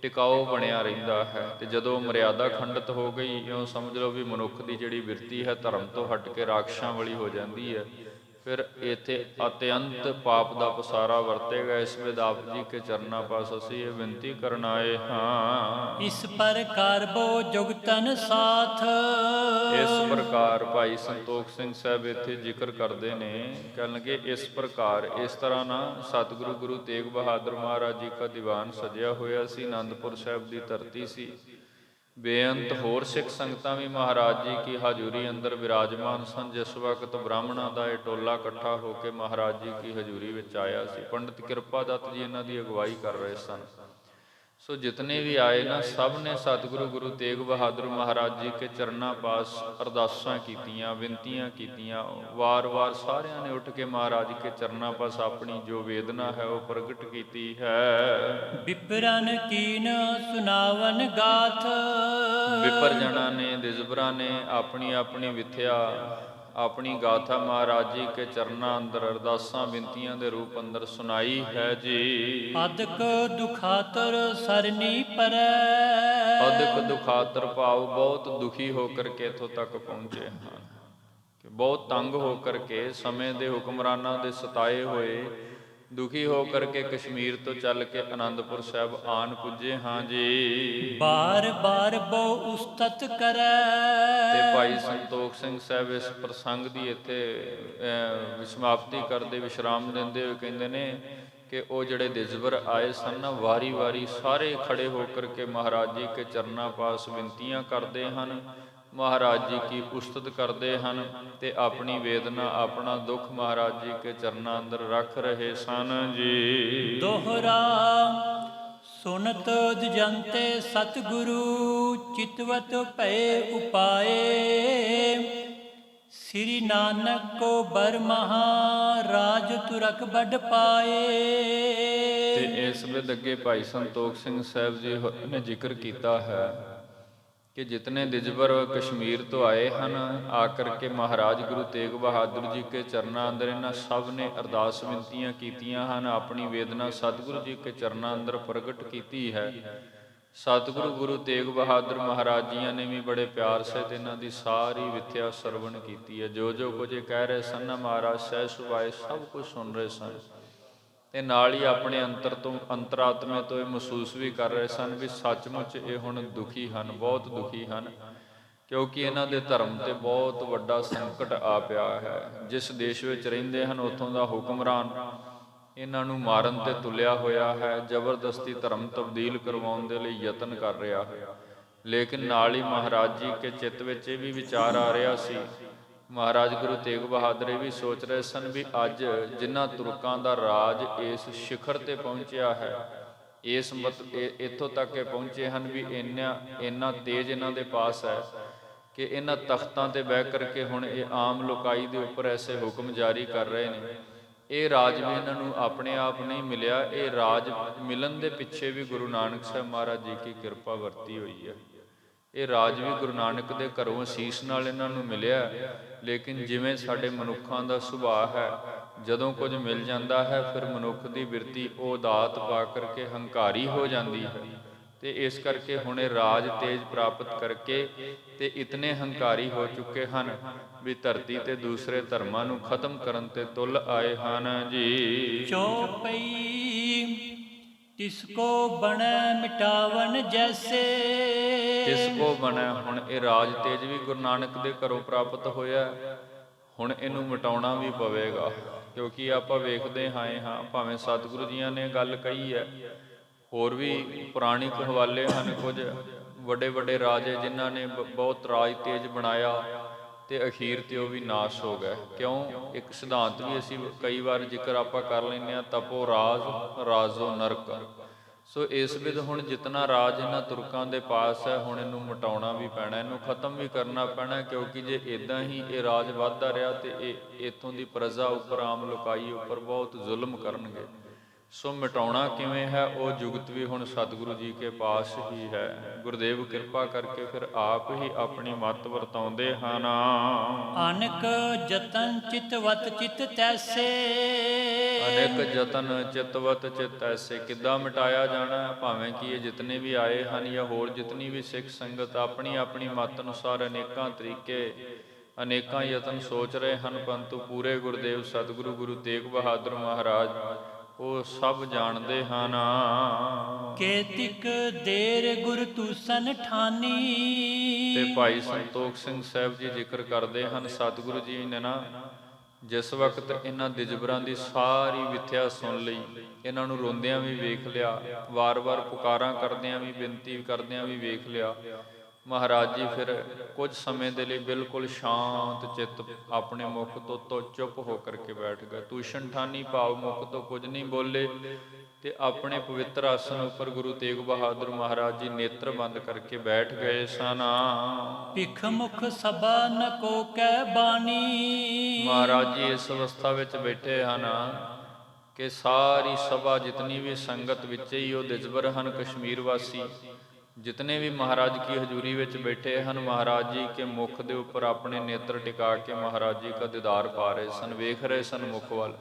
ਟਿਕਾਊ ਬਣਿਆ ਰਹਿੰਦਾ ਹੈ। ਤੇ ਜਦੋਂ ਮਰਿਆਦਾ ਖੰਡਿਤ ਹੋ ਗਈ, ਇਉਂ ਸਮਝ ਲਓ ਵੀ ਮਨੁੱਖ ਦੀ ਜਿਹੜੀ ਬਿਰਤੀ ਹੈ ਧਰਮ ਤੋਂ ਹਟ ਕੇ ਰਾਖਸ਼ਾਂ ਵਾਲੀ ਹੋ ਜਾਂਦੀ ਹੈ, ਫਿਰ ਇੱਥੇ ਅਤਿਅੰਤ ਪਾਪ ਦਾ ਪਸਾਰਾ ਵਰਤੇਗਾ। ਇਸ ਵਿੱਚ ਆਪ ਜੀ ਕੇ ਚਰਨਾਂ ਪਾਸ ਅਸੀਂ ਇਹ ਬੇਨਤੀ ਕਰਨ ਆਏ ਹਾਂ। ਇਸ ਪ੍ਰਕਾਰ ਬੋ ਜੁਗਤਨ ਸਾਥ। ਇਸ ਪ੍ਰਕਾਰ ਭਾਈ ਸੰਤੋਖ ਸਿੰਘ ਸਾਹਿਬ ਇੱਥੇ ਜ਼ਿਕਰ ਕਰਦੇ ਨੇ, ਕਹਿਣਗੇ ਇਸ ਪ੍ਰਕਾਰ, ਇਸ ਤਰ੍ਹਾਂ ਨਾ ਸਤਿਗੁਰੂ ਗੁਰੂ ਤੇਗ ਬਹਾਦਰ ਮਹਾਰਾਜ ਜੀ ਦਾ ਦੀਵਾਨ ਸਜਿਆ ਹੋਇਆ ਸੀ। ਆਨੰਦਪੁਰ ਸਾਹਿਬ ਦੀ ਧਰਤੀ ਸੀ। ਬੇਅੰਤ ਹੋਰ ਸਿੱਖ ਸੰਗਤਾਂ ਵੀ ਮਹਾਰਾਜ ਜੀ ਕੀ ਹਜ਼ੂਰੀ ਅੰਦਰ ਵਿਰਾਜਮਾਨ ਸਨ। ਜਿਸ ਵਕਤ ਬ੍ਰਾਹਮਣਾਂ ਦਾ ਇਹ ਟੋਲਾ ਇਕੱਠਾ ਹੋ ਕੇ ਮਹਾਰਾਜ ਜੀ ਕੀ ਹਜ਼ੂਰੀ ਵਿੱਚ ਆਇਆ ਸੀ, ਪੰਡਿਤ ਕਿਰਪਾ ਦੱਤ ਜੀ ਇਹਨਾਂ ਦੀ ਅਗਵਾਈ ਕਰ ਰਹੇ ਸਨ। ਸੋ ਜਿਤਨੇ ਵੀ ਆਏ ਨਾ, ਸਭ ਨੇ ਸਤਿਗੁਰੂ ਗੁਰੂ ਤੇਗ ਬਹਾਦਰ ਮਹਾਰਾਜ ਜੀ ਕੇ ਚਰਨਾਂ ਪਾਸ ਅਰਦਾਸਾਂ ਕੀਤੀਆਂ, ਵਿਨਤੀਆਂ ਕੀਤੀਆਂ। ਵਾਰ-ਵਾਰ ਸਾਰਿਆਂ ਨੇ ਉੱਠ ਕੇ ਮਹਾਰਾਜ ਕੇ ਚਰਨਾਂ ਪਾਸ ਆਪਣੀ ਜੋ ਵੇਦਨਾ ਹੈ ਉਹ ਪ੍ਰਗਟ ਕੀਤੀ ਹੈ। ਵਿਪਰਨ ਕੀਨ ਸੁਨਾਵਨ ਗਾਥ। ਵਿਪਰ ਜਨਾਂ ਨੇ, ਦਿਜਬਰਾਂ ਨੇ ਆਪਣੀ ਆਪਣੀ ਵਿਥਿਆ, ਆਪਣੀ ਗਾਥਾ ਮਹਾਰਾਜ ਜੀ ਕੇ ਚਰਨਾਂ ਅੰਦਰ ਅਰਦਾਸਾਂ ਬਿਨਤੀਆਂ ਦੇ ਰੂਪ ਅੰਦਰ ਸੁਣਾਈ ਹੈ ਜੀ। ਅਦਕ ਦੁਖਾਤਰ ਸਰਨੀ ਪਰੈ। ਅਦਕ ਦੁਖਾਤਰ ਭਾਵ ਬਹੁਤ ਦੁਖੀ ਹੋ ਕਰਕੇ ਇੱਥੋਂ ਤੱਕ ਪਹੁੰਚੇ ਹਨ, ਕਿ ਬਹੁਤ ਤੰਗ ਹੋ ਕਰਕੇ ਸਮੇਂ ਦੇ ਹੁਕਮਰਾਨਾਂ ਦੇ ਸਤਾਏ ਹੋਏ, ਦੁਖੀ ਹੋ ਕਰਕੇ ਕਸ਼ਮੀਰ ਤੋਂ ਚੱਲ ਕੇ ਆਨੰਦਪੁਰ ਸਾਹਿਬ ਆਣ ਪੁੱਜੇ ਹਾਂ ਜੀ। ਬਾਰ ਬਾਰ ਬੋ ਉਸਤਤ ਕਰੈ। ਤੇ ਭਾਈ ਸੰਤੋਖ ਸਿੰਘ ਸਾਹਿਬ ਇਸ ਪ੍ਰਸੰਗ ਦੀ ਇੱਥੇ ਸਮਾਪਤੀ ਕਰਦੇ, ਵਿਸ਼ਰਾਮ ਦਿੰਦੇ ਹੋਏ ਕਹਿੰਦੇ ਨੇ ਕਿ ਉਹ ਜਿਹੜੇ ਦਿਜਬਰ ਆਏ ਸਨ ਨਾ, ਵਾਰੀ ਵਾਰੀ ਸਾਰੇ ਖੜੇ ਹੋ ਕਰਕੇ ਮਹਾਰਾਜ ਜੀ ਕੇ ਚਰਨਾਂ ਪਾਸ ਬਿਨਤੀਆਂ ਕਰਦੇ ਹਨ, ਮਹਾਰਾਜ ਜੀ ਕੀ ਉਸਤਤ ਕਰਦੇ ਹਨ ਤੇ ਆਪਣੀ ਵੇਦਨਾ, ਆਪਣਾ ਦੁੱਖ ਮਹਾਰਾਜ ਜੀ ਕੇ ਚਰਨਾਂ ਅੰਦਰ ਰੱਖ ਰਹੇ ਸਨ ਜੀ। ਦੋਹਰਾ ਸੁਨਤ ਦੁਜੰਤੇ ਸਤਿਗੁਰੂ ਚਿਤਵਤ ਭਏ ਉਪਾਏ। ਸ੍ਰੀ ਨਾਨਕ ਕੋ ਬਰ ਮਹਾਰਾਜ ਤੁਰਕ ਵੱਡ ਪਾਏ। ਤੇ ਇਸ ਵਿੱਚ ਅੱਗੇ ਭਾਈ ਸੰਤੋਖ ਸਿੰਘ ਸਾਹਿਬ ਜੀ ਨੇ ਜ਼ਿਕਰ ਕੀਤਾ ਹੈ ਕਿ ਜਿਤਨੇ ਦਿਜਬਰ ਕਸ਼ਮੀਰ ਤੋਂ ਆਏ ਹਨ, ਆ ਕਰਕੇ ਮਹਾਰਾਜ ਗੁਰੂ ਤੇਗ ਬਹਾਦਰ ਜੀ ਕੇ ਚਰਨਾਂ ਅੰਦਰ ਇਹਨਾਂ ਸਭ ਨੇ ਅਰਦਾਸ ਬੇਨਤੀਆਂ ਕੀਤੀਆਂ ਹਨ, ਆਪਣੀ ਵੇਦਨਾ ਸਤਿਗੁਰੂ ਜੀ ਕੇ ਚਰਨਾਂ ਅੰਦਰ ਪ੍ਰਗਟ ਕੀਤੀ ਹੈ। ਸਤਿਗੁਰੂ ਗੁਰੂ ਤੇਗ ਬਹਾਦਰ ਮਹਾਰਾਜ ਜੀਆਂ ਨੇ ਵੀ ਬੜੇ ਪਿਆਰ ਸਹਿਤ ਇਹਨਾਂ ਦੀ ਸਾਰੀ ਵਿਥਿਆ ਸਰਵਣ ਕੀਤੀ ਹੈ। ਜੋ ਜੋ ਕੁਝ ਕਹਿ ਰਹੇ ਸਨ ਨਾ, ਮਹਾਰਾਜ ਸਹਿ ਸੁਭਾਏ ਸਭ ਕੁਝ ਸੁਣ ਰਹੇ ਸਨ ਤੇ ਨਾਲ ਹੀ ਆਪਣੇ ਅੰਤਰ ਤੋਂ, ਅੰਤਰਾਤਮੇ ਤੋਂ ਇਹ ਮਹਿਸੂਸ ਵੀ ਕਰ ਰਹੇ ਸਨ ਵੀ ਸੱਚਮੁੱਚ ਇਹ ਹੁਣ ਦੁਖੀ ਹਨ, ਬਹੁਤ ਦੁਖੀ ਹਨ, ਕਿਉਂਕਿ ਇਹਨਾਂ ਦੇ ਧਰਮ ਤੇ ਬਹੁਤ ਵੱਡਾ ਸੰਕਟ ਆ ਪਿਆ ਹੈ। ਜਿਸ ਦੇਸ਼ ਵਿੱਚ ਰਹਿੰਦੇ ਹਨ, ਉੱਥੋਂ ਦਾ ਹੁਕਮਰਾਨ ਇਹਨਾਂ ਨੂੰ ਮਾਰਨ ਤੇ ਤੁਲਿਆ ਹੋਇਆ ਹੈ, ਜ਼ਬਰਦਸਤੀ ਧਰਮ ਤਬਦੀਲ ਕਰਵਾਉਣ ਦੇ ਲਈ ਯਤਨ ਕਰ ਰਿਹਾ ਹੈ। ਲੇਕਿਨ ਨਾਲ ਹੀ ਮਹਾਰਾਜ ਜੀ ਕੇ ਚਿੱਤ ਵਿੱਚ ਇਹ ਵੀ ਵਿਚਾਰ ਆ ਰਿਹਾ ਸੀ, ਮਹਾਰਾਜ ਗੁਰੂ ਤੇਗ ਬਹਾਦਰ ਇਹ ਵੀ ਸੋਚ ਰਹੇ ਸਨ ਵੀ ਅੱਜ ਜਿਨ੍ਹਾਂ ਤੁਰਕਾਂ ਦਾ ਰਾਜ ਇਸ ਸਿਖਰ ਤੇ ਪਹੁੰਚਿਆ ਹੈ, ਇਸ ਇੱਥੋਂ ਤੱਕ ਇਹ ਪਹੁੰਚੇ ਹਨ ਵੀ ਇੰਨਾ ਤੇਜ ਇਹਨਾਂ ਦੇ ਪਾਸ ਹੈ ਕਿ ਇਹਨਾਂ ਤਖਤਾਂ ਤੇ ਬਹਿ ਕਰਕੇ ਹੁਣ ਇਹ ਆਮ ਲੋਕਾਈ ਦੇ ਉੱਪਰ ਐਸੇ ਹੁਕਮ ਜਾਰੀ ਕਰ ਰਹੇ ਨੇ। ਇਹ ਰਾਜ ਵੀ ਇਹਨਾਂ ਨੂੰ ਆਪਣੇ ਆਪ ਨਹੀਂ ਮਿਲਿਆ, ਇਹ ਰਾਜ ਮਿਲਣ ਦੇ ਪਿੱਛੇ ਵੀ ਗੁਰੂ ਨਾਨਕ ਸਾਹਿਬ ਮਹਾਰਾਜ ਜੀ ਕੀ ਕਿਰਪਾ ਵਰਤੀ ਹੋਈ ਹੈ। ਇਹ ਰਾਜ ਵੀ ਗੁਰੂ ਨਾਨਕ ਦੇ ਘਰੋਂ ਅਸੀਸ ਨਾਲ ਇਹਨਾਂ ਨੂੰ ਮਿਲਿਆ। ਲੇਕਿਨ ਜਿਵੇਂ ਸਾਡੇ ਮਨੁੱਖਾਂ ਦਾ ਸੁਭਾਅ ਹੈ, ਜਦੋਂ ਕੁਝ ਮਿਲ ਜਾਂਦਾ ਹੈ ਫਿਰ ਮਨੁੱਖ ਦੀ ਬਿਰਤੀ ਉਹ ਦਾਤ ਪਾ ਕਰਕੇ ਹੰਕਾਰੀ ਹੋ ਜਾਂਦੀ ਹੈ ਤੇ ਇਸ ਕਰਕੇ ਹੁਣ ਇਹ ਰਾਜ ਤੇਜ ਪ੍ਰਾਪਤ ਕਰਕੇ ਤੇ ਇਤਨੇ ਹੰਕਾਰੀ ਹੋ ਚੁੱਕੇ ਹਨ ਵੀ ਧਰਤੀ ਤੇ ਦੂਸਰੇ ਧਰਮਾਂ ਨੂੰ ਖਤਮ ਕਰਨ ਤੇ ਤੁਲ ਆਏ ਹਨ ਜੀ। ਚੌਪਈ ਤਿਸਕੋ ਬਣੈ ਮਿਟਾਵਨ ਜੈਸੇ। ਤਿਸ ਕੋ ਬਣੈ, ਹੁਣ ਇਹ ਰਾਜ ਤੇਜ ਵੀ ਗੁਰੂ ਨਾਨਕ ਦੇ ਘਰੋਂ ਪ੍ਰਾਪਤ ਹੋਇਆ, ਹੁਣ ਇਹਨੂੰ ਮਿਟਾਉਣਾ ਵੀ ਪਵੇਗਾ। ਕਿਉਂਕਿ ਆਪਾਂ ਵੇਖਦੇ ਹਾਂ ਭਾਵੇਂ ਸਤਿਗੁਰੂ ਜੀਆਂ ਨੇ ਗੱਲ ਕਹੀ ਹੈ, ਹੋਰ ਵੀ ਪੁਰਾਣਿਕ ਹਵਾਲੇ ਹਨ, ਕੁਝ ਵੱਡੇ ਵੱਡੇ ਰਾਜੇ ਜਿਨ੍ਹਾਂ ਨੇ ਬਹੁਤ ਰਾਜ ਤੇਜ ਬਣਾਇਆ ਤੇ ਅਖੀਰ ਤੇ ਉਹ ਵੀ ਨਾਸ਼ ਹੋ ਗਏ। ਕਿਉਂ? ਇੱਕ ਸਿਧਾਂਤ ਵੀ ਅਸੀਂ ਕਈ ਵਾਰ ਜ਼ਿਕਰ ਆਪਾਂ ਕਰ ਲੈਂਦੇ ਹਾਂ, ਤਪੋ ਰਾਜ ਰਾਜੋ ਨਰਕ। ਸੋ ਇਸ ਵਿਧ ਹੁਣ ਜਿਤਨਾ ਰਾਜ ਇਹਨਾਂ ਤੁਰਕਾਂ ਦੇ ਪਾਸ ਹੈ, ਹੁਣ ਇਹਨੂੰ ਮਿਟਾਉਣਾ ਵੀ ਪੈਣਾ, ਇਹਨੂੰ ਖਤਮ ਵੀ ਕਰਨਾ ਪੈਣਾ। ਕਿਉਂਕਿ ਜੇ ਇੱਦਾਂ ਹੀ ਇਹ ਰਾਜ ਵੱਧਦਾ ਰਿਹਾ ਤੇ ਇਹ ਇੱਥੋਂ ਦੀ ਪ੍ਰਜਾ ਉੱਪਰ, ਆਮ ਲੋਕਾਈ ਉੱਪਰ ਬਹੁਤ ਜ਼ੁਲਮ ਕਰਨਗੇ। ਸੋ ਮਿਟਾਉਣਾ ਕਿਵੇਂ ਹੈ, ਉਹ ਜੁਗਤ ਵੀ ਹੁਣ ਸਤਿਗੁਰੂ ਜੀ ਕੇ ਪਾਸ ਹੀ ਹੈ। ਗੁਰਦੇਵ ਕਿਰਪਾ ਕਰਕੇ ਫਿਰ ਆਪ ਹੀ ਆਪਣੀ ਮੱਤ ਵਰਤਾਉਂਦੇ ਹਨ। ਅਨਕ ਜਤਨ ਚਿਤਵਤ ਚਿਤ ਤੈਸੇ। ਅਨੇਕ ਜਤਨ ਚਿਤਵਤ ਚਿਤ ਐਸੇ। ਕਿੱਦਾਂ ਮਿਟਾਇਆ ਜਾਣਾ? ਭਾਵੇਂ ਕਿ ਇਹ ਜਿਤਨੇ ਵੀ ਆਏ ਹਨ ਜਾਂ ਹੋਰ ਜਿਤਨੀ ਵੀ ਸਿੱਖ ਸੰਗਤ ਆਪਣੀ ਆਪਣੀ ਮੱਤ ਅਨੁਸਾਰ ਅਨੇਕਾਂ ਤਰੀਕੇ ਅਨੇਕਾਂ ਯਤਨ ਸੋਚ ਰਹੇ ਹਨ, ਪਰੰਤੂ ਪੂਰੇ ਗੁਰਦੇਵ ਸਤਿਗੁਰੂ ਗੁਰੂ ਤੇਗ ਬਹਾਦਰ ਮਹਾਰਾਜ ਉਹ ਸਭ ਜਾਣਦੇ ਹਨ। ਕੇਤਿਕ ਦੇਰ ਗੁਰ ਤੂਸਨ ਠਾਨੀ। ਤੇ ਭਾਈ ਸੰਤੋਖ ਸਿੰਘ ਸਾਹਿਬ ਜੀ ਜ਼ਿਕਰ ਕਰਦੇ ਹਨ, ਸਤਿਗੁਰੂ ਜੀ ਨੇ ਨਾ ਜਿਸ ਵਕਤ ਇਹਨਾਂ ਦਿਜਬਰਾਂ ਦੀ ਸਾਰੀ ਵਿਥਿਆ ਸੁਣ ਲਈ, ਇਹਨਾਂ ਨੂੰ ਰੋਂਦਿਆਂ ਵੀ ਵੇਖ ਲਿਆ, ਵਾਰ-ਵਾਰ ਪੁਕਾਰਾਂ ਕਰਦਿਆਂ ਵੀ, ਬੇਨਤੀ ਕਰਦਿਆਂ ਵੀ ਵੇਖ ਲਿਆ, ਮਹਾਰਾਜ ਜੀ ਫਿਰ ਕੁਝ ਸਮੇਂ ਦੇ ਲਈ ਬਿਲਕੁਲ ਸ਼ਾਂਤ ਚਿੱਤ ਆਪਣੇ ਮੁਖ ਤੋਂ ਚੁੱਪ ਹੋ ਕਰਕੇ ਬੈਠ ਗਏ। ਤੂਸ਼ਣ ਠਾਨੀ ਭਾਵ ਮੁਖ ਤੋਂ ਕੁਝ ਨਹੀਂ ਬੋਲੇ ਤੇ ਆਪਣੇ ਪਵਿੱਤਰ ਆਸਣ ਉੱਪਰ ਗੁਰੂ ਤੇਗ ਬਹਾਦਰ ਮਹਾਰਾਜ ਜੀ ਨੇਤਰ ਬੰਦ ਕਰਕੇ ਬੈਠ ਗਏ ਸਨ। ਭਿਖ ਮੁਖ ਸਭਾ ਨ ਕੋ ਕਹਿ ਬਾਣੀ। ਮਹਾਰਾਜ ਜੀ ਇਸ ਅਵਸਥਾ ਵਿੱਚ ਬੈਠੇ ਹਨ ਕਿ ਸਾਰੀ ਸਭਾ ਜਿਤਨੀ ਵੀ ਸੰਗਤ ਵਿੱਚ ਹੀ ਉਹ ਦਿਜਬਰ ਹਨ, ਕਸ਼ਮੀਰ ਵਾਸੀ ਜਿਤਨੇ ਵੀ ਮਹਾਰਾਜ ਕੀ ਹਜ਼ੂਰੀ ਵਿੱਚ ਬੈਠੇ ਹਨ, ਮਹਾਰਾਜ ਜੀ ਕੇ ਮੁਖ ਦੇ ਉੱਪਰ ਆਪਣੇ ਨੇਤਰ ਟਿਕਾ ਕੇ ਮਹਾਰਾਜ ਜੀ ਦਾ ਦੀਦਾਰ ਪਾ ਰਹੇ ਸਨ, ਵੇਖ ਰਹੇ ਸਨ ਮੁਖ ਵੱਲ।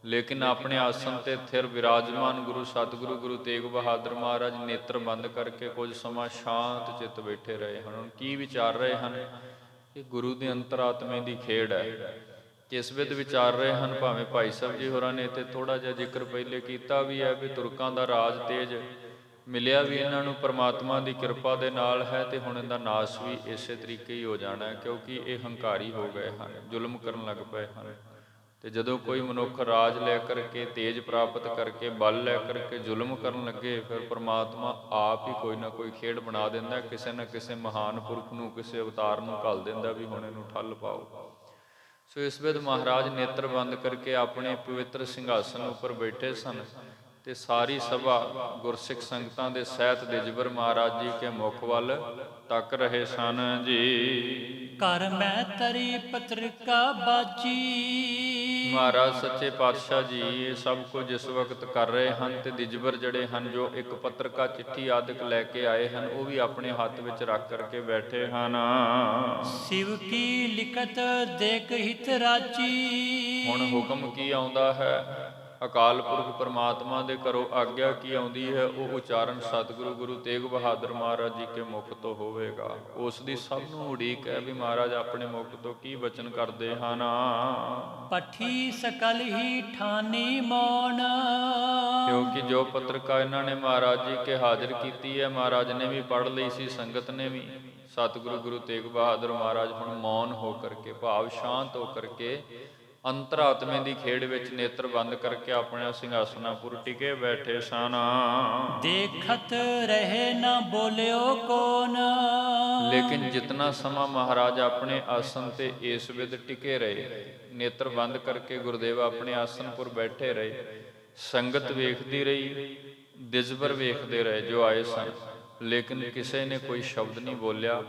ਲੇਕਿਨ ਆਪਣੇ ਆਸਣ ਤੇ ਥਿਰ ਵਿਰਾਜਮਾਨ ਗੁਰੂ ਸਤਿਗੁਰੂ ਗੁਰੂ ਤੇਗ ਬਹਾਦਰ ਮਹਾਰਾਜ ਨੇਤਰ ਬੰਦ ਕਰਕੇ ਕੁਝ ਸਮਾਂ ਸ਼ਾਂਤ ਚਿੱਤ ਬੈਠੇ ਰਹੇ ਹਨ। ਕੀ ਵਿਚਾਰ ਰਹੇ ਹਨ? ਇਹ ਗੁਰੂ ਦੇ ਅੰਤਰਾਤਮੇ ਦੀ ਖੇਡ ਹੈ। ਕਿਸ ਵਿਧ ਵਿਚਾਰ ਰਹੇ ਹਨ? ਭਾਵੇਂ ਭਾਈ ਸਾਹਿਬ ਜੀ ਹੋਰਾਂ ਨੇ ਤੇ ਥੋੜਾ ਜਿਹਾ ਜ਼ਿਕਰ ਪਹਿਲੇ ਕੀਤਾ ਵੀ ਹੈ ਵੀ ਤੁਰਕਾਂ ਦਾ ਰਾਜ ਤੇਜ ਮਿਲਿਆ ਵੀ ਇਹਨਾਂ ਨੂੰ ਪਰਮਾਤਮਾ ਦੀ ਕਿਰਪਾ ਦੇ ਨਾਲ ਹੈ, ਤੇ ਹੁਣ ਇਹਦਾ ਨਾਸ਼ ਵੀ ਇਸੇ ਤਰੀਕੇ ਹੀ ਹੋ ਜਾਣਾ ਹੈ। ਕਿਉਂਕਿ ਇਹ ਹੰਕਾਰੀ ਹੋ ਗਏ ਹਨ, ਜ਼ੁਲਮ ਕਰਨ ਲੱਗ ਪਏ ਹਨ। ਤੇ ਜਦੋਂ ਕੋਈ ਮਨੁੱਖ ਰਾਜ ਲੈ ਕਰਕੇ, ਤੇਜ ਪ੍ਰਾਪਤ ਕਰਕੇ, ਬਲ ਲੈ ਕਰਕੇ ਜ਼ੁਲਮ ਕਰਨ ਲੱਗੇ, ਫਿਰ ਪਰਮਾਤਮਾ ਆਪ ਹੀ ਕੋਈ ਨਾ ਕੋਈ ਖੇਡ ਬਣਾ ਦਿੰਦਾ, ਕਿਸੇ ਨਾ ਕਿਸੇ ਮਹਾਨ ਪੁਰਖ ਨੂੰ, ਕਿਸੇ ਅਵਤਾਰ ਨੂੰ ਘੱਲ ਦਿੰਦਾ ਵੀ ਹੁਣ ਇਹਨੂੰ ਠੱਲ ਪਾਓ। ਸੋ ਇਸ ਵੇਦ ਮਹਾਰਾਜ ਨੇਤਰ ਬੰਦ ਕਰਕੇ ਆਪਣੇ ਪਵਿੱਤਰ ਸਿੰਘਾਸਨ ਉੱਪਰ ਬੈਠੇ ਸਨ ਤੇ ਸਾਰੀ ਸਭਾ ਗੁਰਸਿੱਖ ਸੰਗਤਾਂ ਦੇ ਸਹਿਤ ਦਿਜਬਰ ਮਹਾਰਾਜ ਜੀ ਕੇ ਮੁਖ ਵੱਲ ਤੱਕ ਰਹੇ ਸਨ ਜੀ। ਘਰ ਮੈਂ ਤਰੀ ਪਤਰਿਕਾ ਬਾਜੀ। ਮਹਾਰਾਜ ਸੱਚੇ ਪਾਤਸ਼ਾਹ ਜੀ ਇਹ ਸਭ ਕੁਝ ਇਸ ਵਕਤ ਕਰ ਰਹੇ ਹਨ ਤੇ ਦਿਜਬਰ ਜਿਹੜੇ ਹਨ ਜੋ ਇੱਕ ਪੱਤਰਕਾ ਚਿੱਠੀ ਆਦਿਕ ਲੈ ਕੇ ਆਏ ਹਨ, ਉਹ ਵੀ ਆਪਣੇ ਹੱਥ ਵਿੱਚ ਰੱਖ ਕਰਕੇ ਬੈਠੇ ਹਨ। ਸਿਵ ਕੀ ਲਿਖਤ ਦੇਖ ਹਿਤ ਰਾਚੀ। ਹੁਣ ਹੁਕਮ ਕੀ ਆਉਂਦਾ ਹੈ? ਅਕਾਲ ਪੁਰਖ ਪਰਮਾਤਮਾ ਦੇ ਘਰੋਂ ਆਗਿਆ ਕੀ ਆਉਂਦੀ ਹੈ, ਉਹ ਉਚਾਰਨ ਸਤਿਗੁਰੂ ਗੁਰੂ ਤੇਗ ਬਹਾਦਰ ਮਹਾਰਾਜ ਜੀ ਕੇ ਮੁਖ ਤੋਂ ਹੋਵੇਗਾ। ਉਸ ਦੀ ਸਭ ਨੂੰ ਉਡੀਕ ਹੈ ਵੀ ਮਹਾਰਾਜ ਆਪਣੇ ਮੁਖ ਤੋਂ ਕੀ ਬਚਨ ਕਰਦੇ ਹਨ। ਪੱਠੀ ਸਕਲ ਹੀ ਠਾਨੀ ਮੌਨ। ਕਿਉਂਕਿ ਜੋ ਪੱਤਰਕਾ ਇਹਨਾਂ ਨੇ ਮਹਾਰਾਜ ਜੀ ਕੇ ਹਾਜ਼ਰ ਕੀਤੀ ਹੈ, ਮਹਾਰਾਜ ਨੇ ਵੀ ਪੜ੍ਹ ਲਈ ਸੀ, ਸੰਗਤ ਨੇ ਵੀ। ਸਤਿਗੁਰੂ ਗੁਰੂ ਤੇਗ ਬਹਾਦਰ ਮਹਾਰਾਜ ਹੁਣ ਮੌਨ ਹੋ ਕਰਕੇ, ਭਾਵ ਸ਼ਾਂਤ ਹੋ ਕਰਕੇ, ਅੰਤਰਾਤਮੇ ਦੀ ਖੇਡ ਵਿੱਚ ਨੇਤਰ ਬੰਦ ਕਰਕੇ ਆਪਣੇ ਸਿੰਘਾਸਨਾਂ ਪੁਰ ਟਿਕੇ ਬੈਠੇ ਸਨ। ਦੇਖਤ ਰਹੇ ਨਾ ਬੋਲਿਓ ਕੋਨ। ਲੇਕਿਨ ਜਿਤਨਾ ਸਮਾਂ ਮਹਾਰਾਜ ਆਪਣੇ ਆਸਨ ਤੇ ਇਸ ਵਿਧ ਟਿਕੇ ਰਹੇ, ਨੇਤਰ ਬੰਦ ਕਰਕੇ ਗੁਰਦੇਵ ਆਪਣੇ ਆਸਨ ਪੁਰ ਬੈਠੇ ਰਹੇ, ਸੰਗਤ ਵੇਖਦੀ ਰਹੀ, ਦਿਜਬਰ ਵੇਖਦੇ ਰਹੇ ਜੋ ਆਏ ਸਨ। ਲੇਕਿਨ ਕਿਸੇ ਨੇ ਕੋਈ ਸ਼ਬਦ ਨਹੀਂ ਬੋਲਿਆ,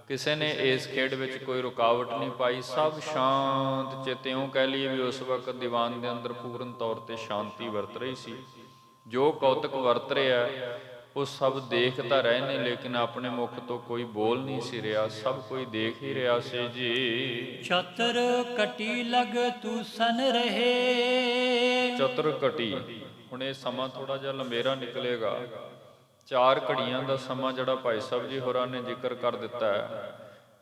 ਕਿਸੇ ਨੇ ਇਸ ਖੇਡ ਵਿੱਚ ਕੋਈ ਰੁਕਾਵਟ ਨਹੀਂ ਪਾਈ। ਸਭ ਸ਼ਾਂਤ ਚਿੱਤ, ਇਉਂ ਕਹਿ ਲਈਏ ਵੀ ਉਸ ਵਕਤ ਦੀਵਾਨ ਦੇ ਅੰਦਰ ਪੂਰਨ ਤੌਰ ਤੇ ਸ਼ਾਂਤੀ ਵਰਤ ਰਹੀ ਸੀ। ਜੋ ਕੌਤਕ ਵਰਤ ਰਿਹਾ ਉਹ ਸਭ ਦੇਖ ਤਾਂ ਰਹੇ ਨੇ, ਲੇਕਿਨ ਆਪਣੇ ਮੁਖ ਤੋਂ ਕੋਈ ਬੋਲ ਨਹੀਂ ਸੀ ਰਿਹਾ, ਸਭ ਕੋਈ ਦੇਖ ਹੀ ਰਿਹਾ ਸੀ ਜੀ। ਚਤੁਰ ਕਟੀ ਲਗ ਤੂਸਨ ਰਹੇ। ਚਤੁਰ ਘਟੀ, ਹੁਣ ਇਹ ਸਮਾਂ ਥੋੜਾ ਜਿਹਾ ਲੰਬੇਰਾ ਨਿਕਲੇਗਾ। 4 ਘੜੀਆਂ ਦਾ ਸਮਾਂ ਜਿਹੜਾ ਭਾਈ ਸਾਹਿਬ ਜੀ ਹੋਰਾਂ ਨੇ ਜ਼ਿਕਰ ਕਰ ਦਿੱਤਾ ਹੈ।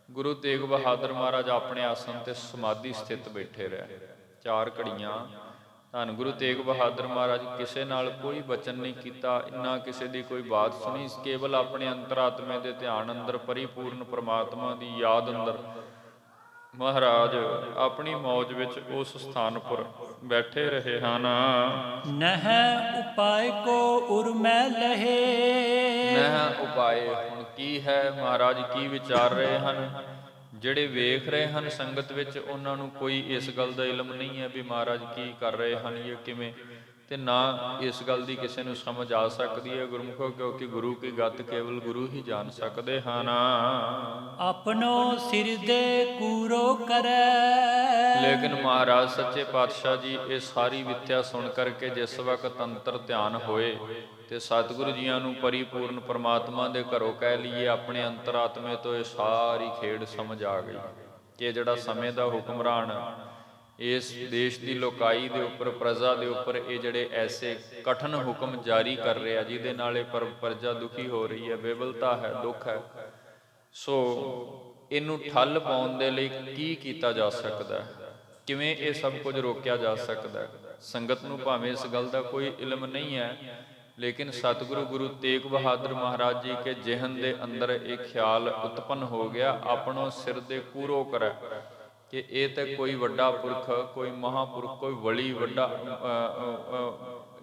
ਗੁਰੂ ਤੇਗ ਬਹਾਦਰ ਮਹਾਰਾਜ ਆਪਣੇ ਆਸਣ ਤੇ ਸਮਾਧੀ ਸਥਿਤ ਬੈਠੇ ਰਹੇ। 4 ਘੜੀਆਂ ਧੰਨ ਗੁਰੂ ਤੇਗ ਬਹਾਦਰ ਮਹਾਰਾਜ ਕਿਸੇ ਨਾਲ ਕੋਈ ਬਚਨ ਨਹੀਂ ਕੀਤਾ, ਨਾ ਕਿਸੇ ਦੀ ਕੋਈ ਬਾਤ ਸੁਣੀ, ਕੇਵਲ ਆਪਣੇ ਅੰਤਰਾਤਮੇ ਦੇ ਧਿਆਨ ਅੰਦਰ ਪਰਿਪੂਰਨ ਪ੍ਰਮਾਤਮਾ ਦੀ ਯਾਦ ਅੰਦਰ ਮਹਾਰਾਜ ਆਪਣੀ ਮੌਜ ਵਿੱਚ ਉਸ ਸਥਾਨ ਪਰ ਬੈਠੇ ਰਹੇ ਹਨ। ਨਹਿ ਉਪਾਇ ਕੋ ਉਰਮੈ ਲਹੇ। ਨਹਿ ਉਪਾਏ, ਹੁਣ ਕੀ ਹੈ ਮਹਾਰਾਜ ਕੀ ਵਿਚਾਰ ਰਹੇ ਹਨ? ਜਿਹੜੇ ਵੇਖ ਰਹੇ ਹਨ ਸੰਗਤ ਵਿੱਚ ਉਹਨਾਂ ਨੂੰ ਕੋਈ ਇਸ ਗੱਲ ਦਾ ਇਲਮ ਨਹੀਂ ਹੈ ਵੀ ਮਹਾਰਾਜ ਕੀ ਕਰ ਰਹੇ ਹਨ ਜਾਂ ਕਿਵੇਂ, ਤੇ ਨਾ ਇਸ ਗੱਲ ਦੀ ਕਿਸੇ ਨੂੰ ਸਮਝ ਆ ਸਕਦੀ ਹੈ ਗੁਰਮੁਖੋ, ਕਿਉਂਕਿ ਗੁਰੂ ਕੀ ਗਤ ਕੇਵਲ ਗੁਰੂ ਹੀ ਜਾਣ ਸਕਦੇ ਹਨ। ਆਪਣੋ ਸਿਰ ਦੇ ਕੂਰੋ ਕਰੈ। ਲੇਕਿਨ ਮਹਾਰਾਜ ਸੱਚੇ ਪਾਤਸ਼ਾਹ ਜੀ ਇਹ ਸਾਰੀ ਵਿਥਿਆ ਸੁਣ ਕਰਕੇ ਜਿਸ ਵਕਤ ਅੰਤਰ ਧਿਆਨ ਹੋਏ ਤੇ ਸਤਿਗੁਰੂ ਜੀਆਂ ਨੂੰ ਪਰਿਪੂਰਨ ਪਰਮਾਤਮਾ ਦੇ ਘਰੋਂ ਕਹਿ ਲਈਏ ਆਪਣੇ ਅੰਤਰਾਤਮੇ ਤੋਂ ਇਹ ਸਾਰੀ ਖੇਡ ਸਮਝ ਆ ਗਈ ਕਿ ਜਿਹੜਾ ਸਮੇਂ ਦਾ ਹੁਕਮਰਾਨ ਇਸ ਦੇਸ਼ ਦੀ ਲੋਕਾਈ ਦੇ ਉੱਪਰ, ਪ੍ਰਜਾ ਦੇ ਉੱਪਰ ਇਹ ਜਿਹੜੇ ਐਸੇ ਕਠਨ ਹੁਕਮ ਜਾਰੀ ਕਰ ਰਿਹਾ ਜਿਹਦੇ ਨਾਲ ਇਹ ਪ੍ਰਜਾ ਦੁਖੀ ਹੋ ਰਹੀ ਹੈ, ਬੇਬਲਤਾ ਹੈ, ਦੁੱਖ ਹੈ, ਸੋ ਇਹਨੂੰ ਠੱਲ ਪਾਉਣ ਦੇ ਲਈ ਕੀ ਕੀਤਾ ਜਾ ਸਕਦਾ ਹੈ, ਕਿਵੇਂ ਇਹ ਸਭ ਕੁਝ ਰੋਕਿਆ ਜਾ ਸਕਦਾ ਹੈ। ਸੰਗਤ ਨੂੰ ਭਾਵੇਂ ਇਸ ਗੱਲ ਦਾ ਕੋਈ ਇਲਮ ਨਹੀਂ ਹੈ, ਲੇਕਿਨ ਸਤਿਗੁਰੂ ਗੁਰੂ ਤੇਗ ਬਹਾਦਰ ਮਹਾਰਾਜ ਜੀ ਕੇ ਜਿਹਨ ਦੇ ਅੰਦਰ ਇਹ ਖਿਆਲ ਉਤਪੰਨ ਹੋ ਗਿਆ, ਆਪਣੋ ਸਿਰ ਦੇ ਕੂਰੋ ਕਰੈ, ਕਿ ਇਹ ਤੇ ਕੋਈ ਵੱਡਾ ਪੁਰਖ, ਕੋਈ ਮਹਾਂਪੁਰਖ, ਕੋਈ ਵਲੀ ਵੱਡਾ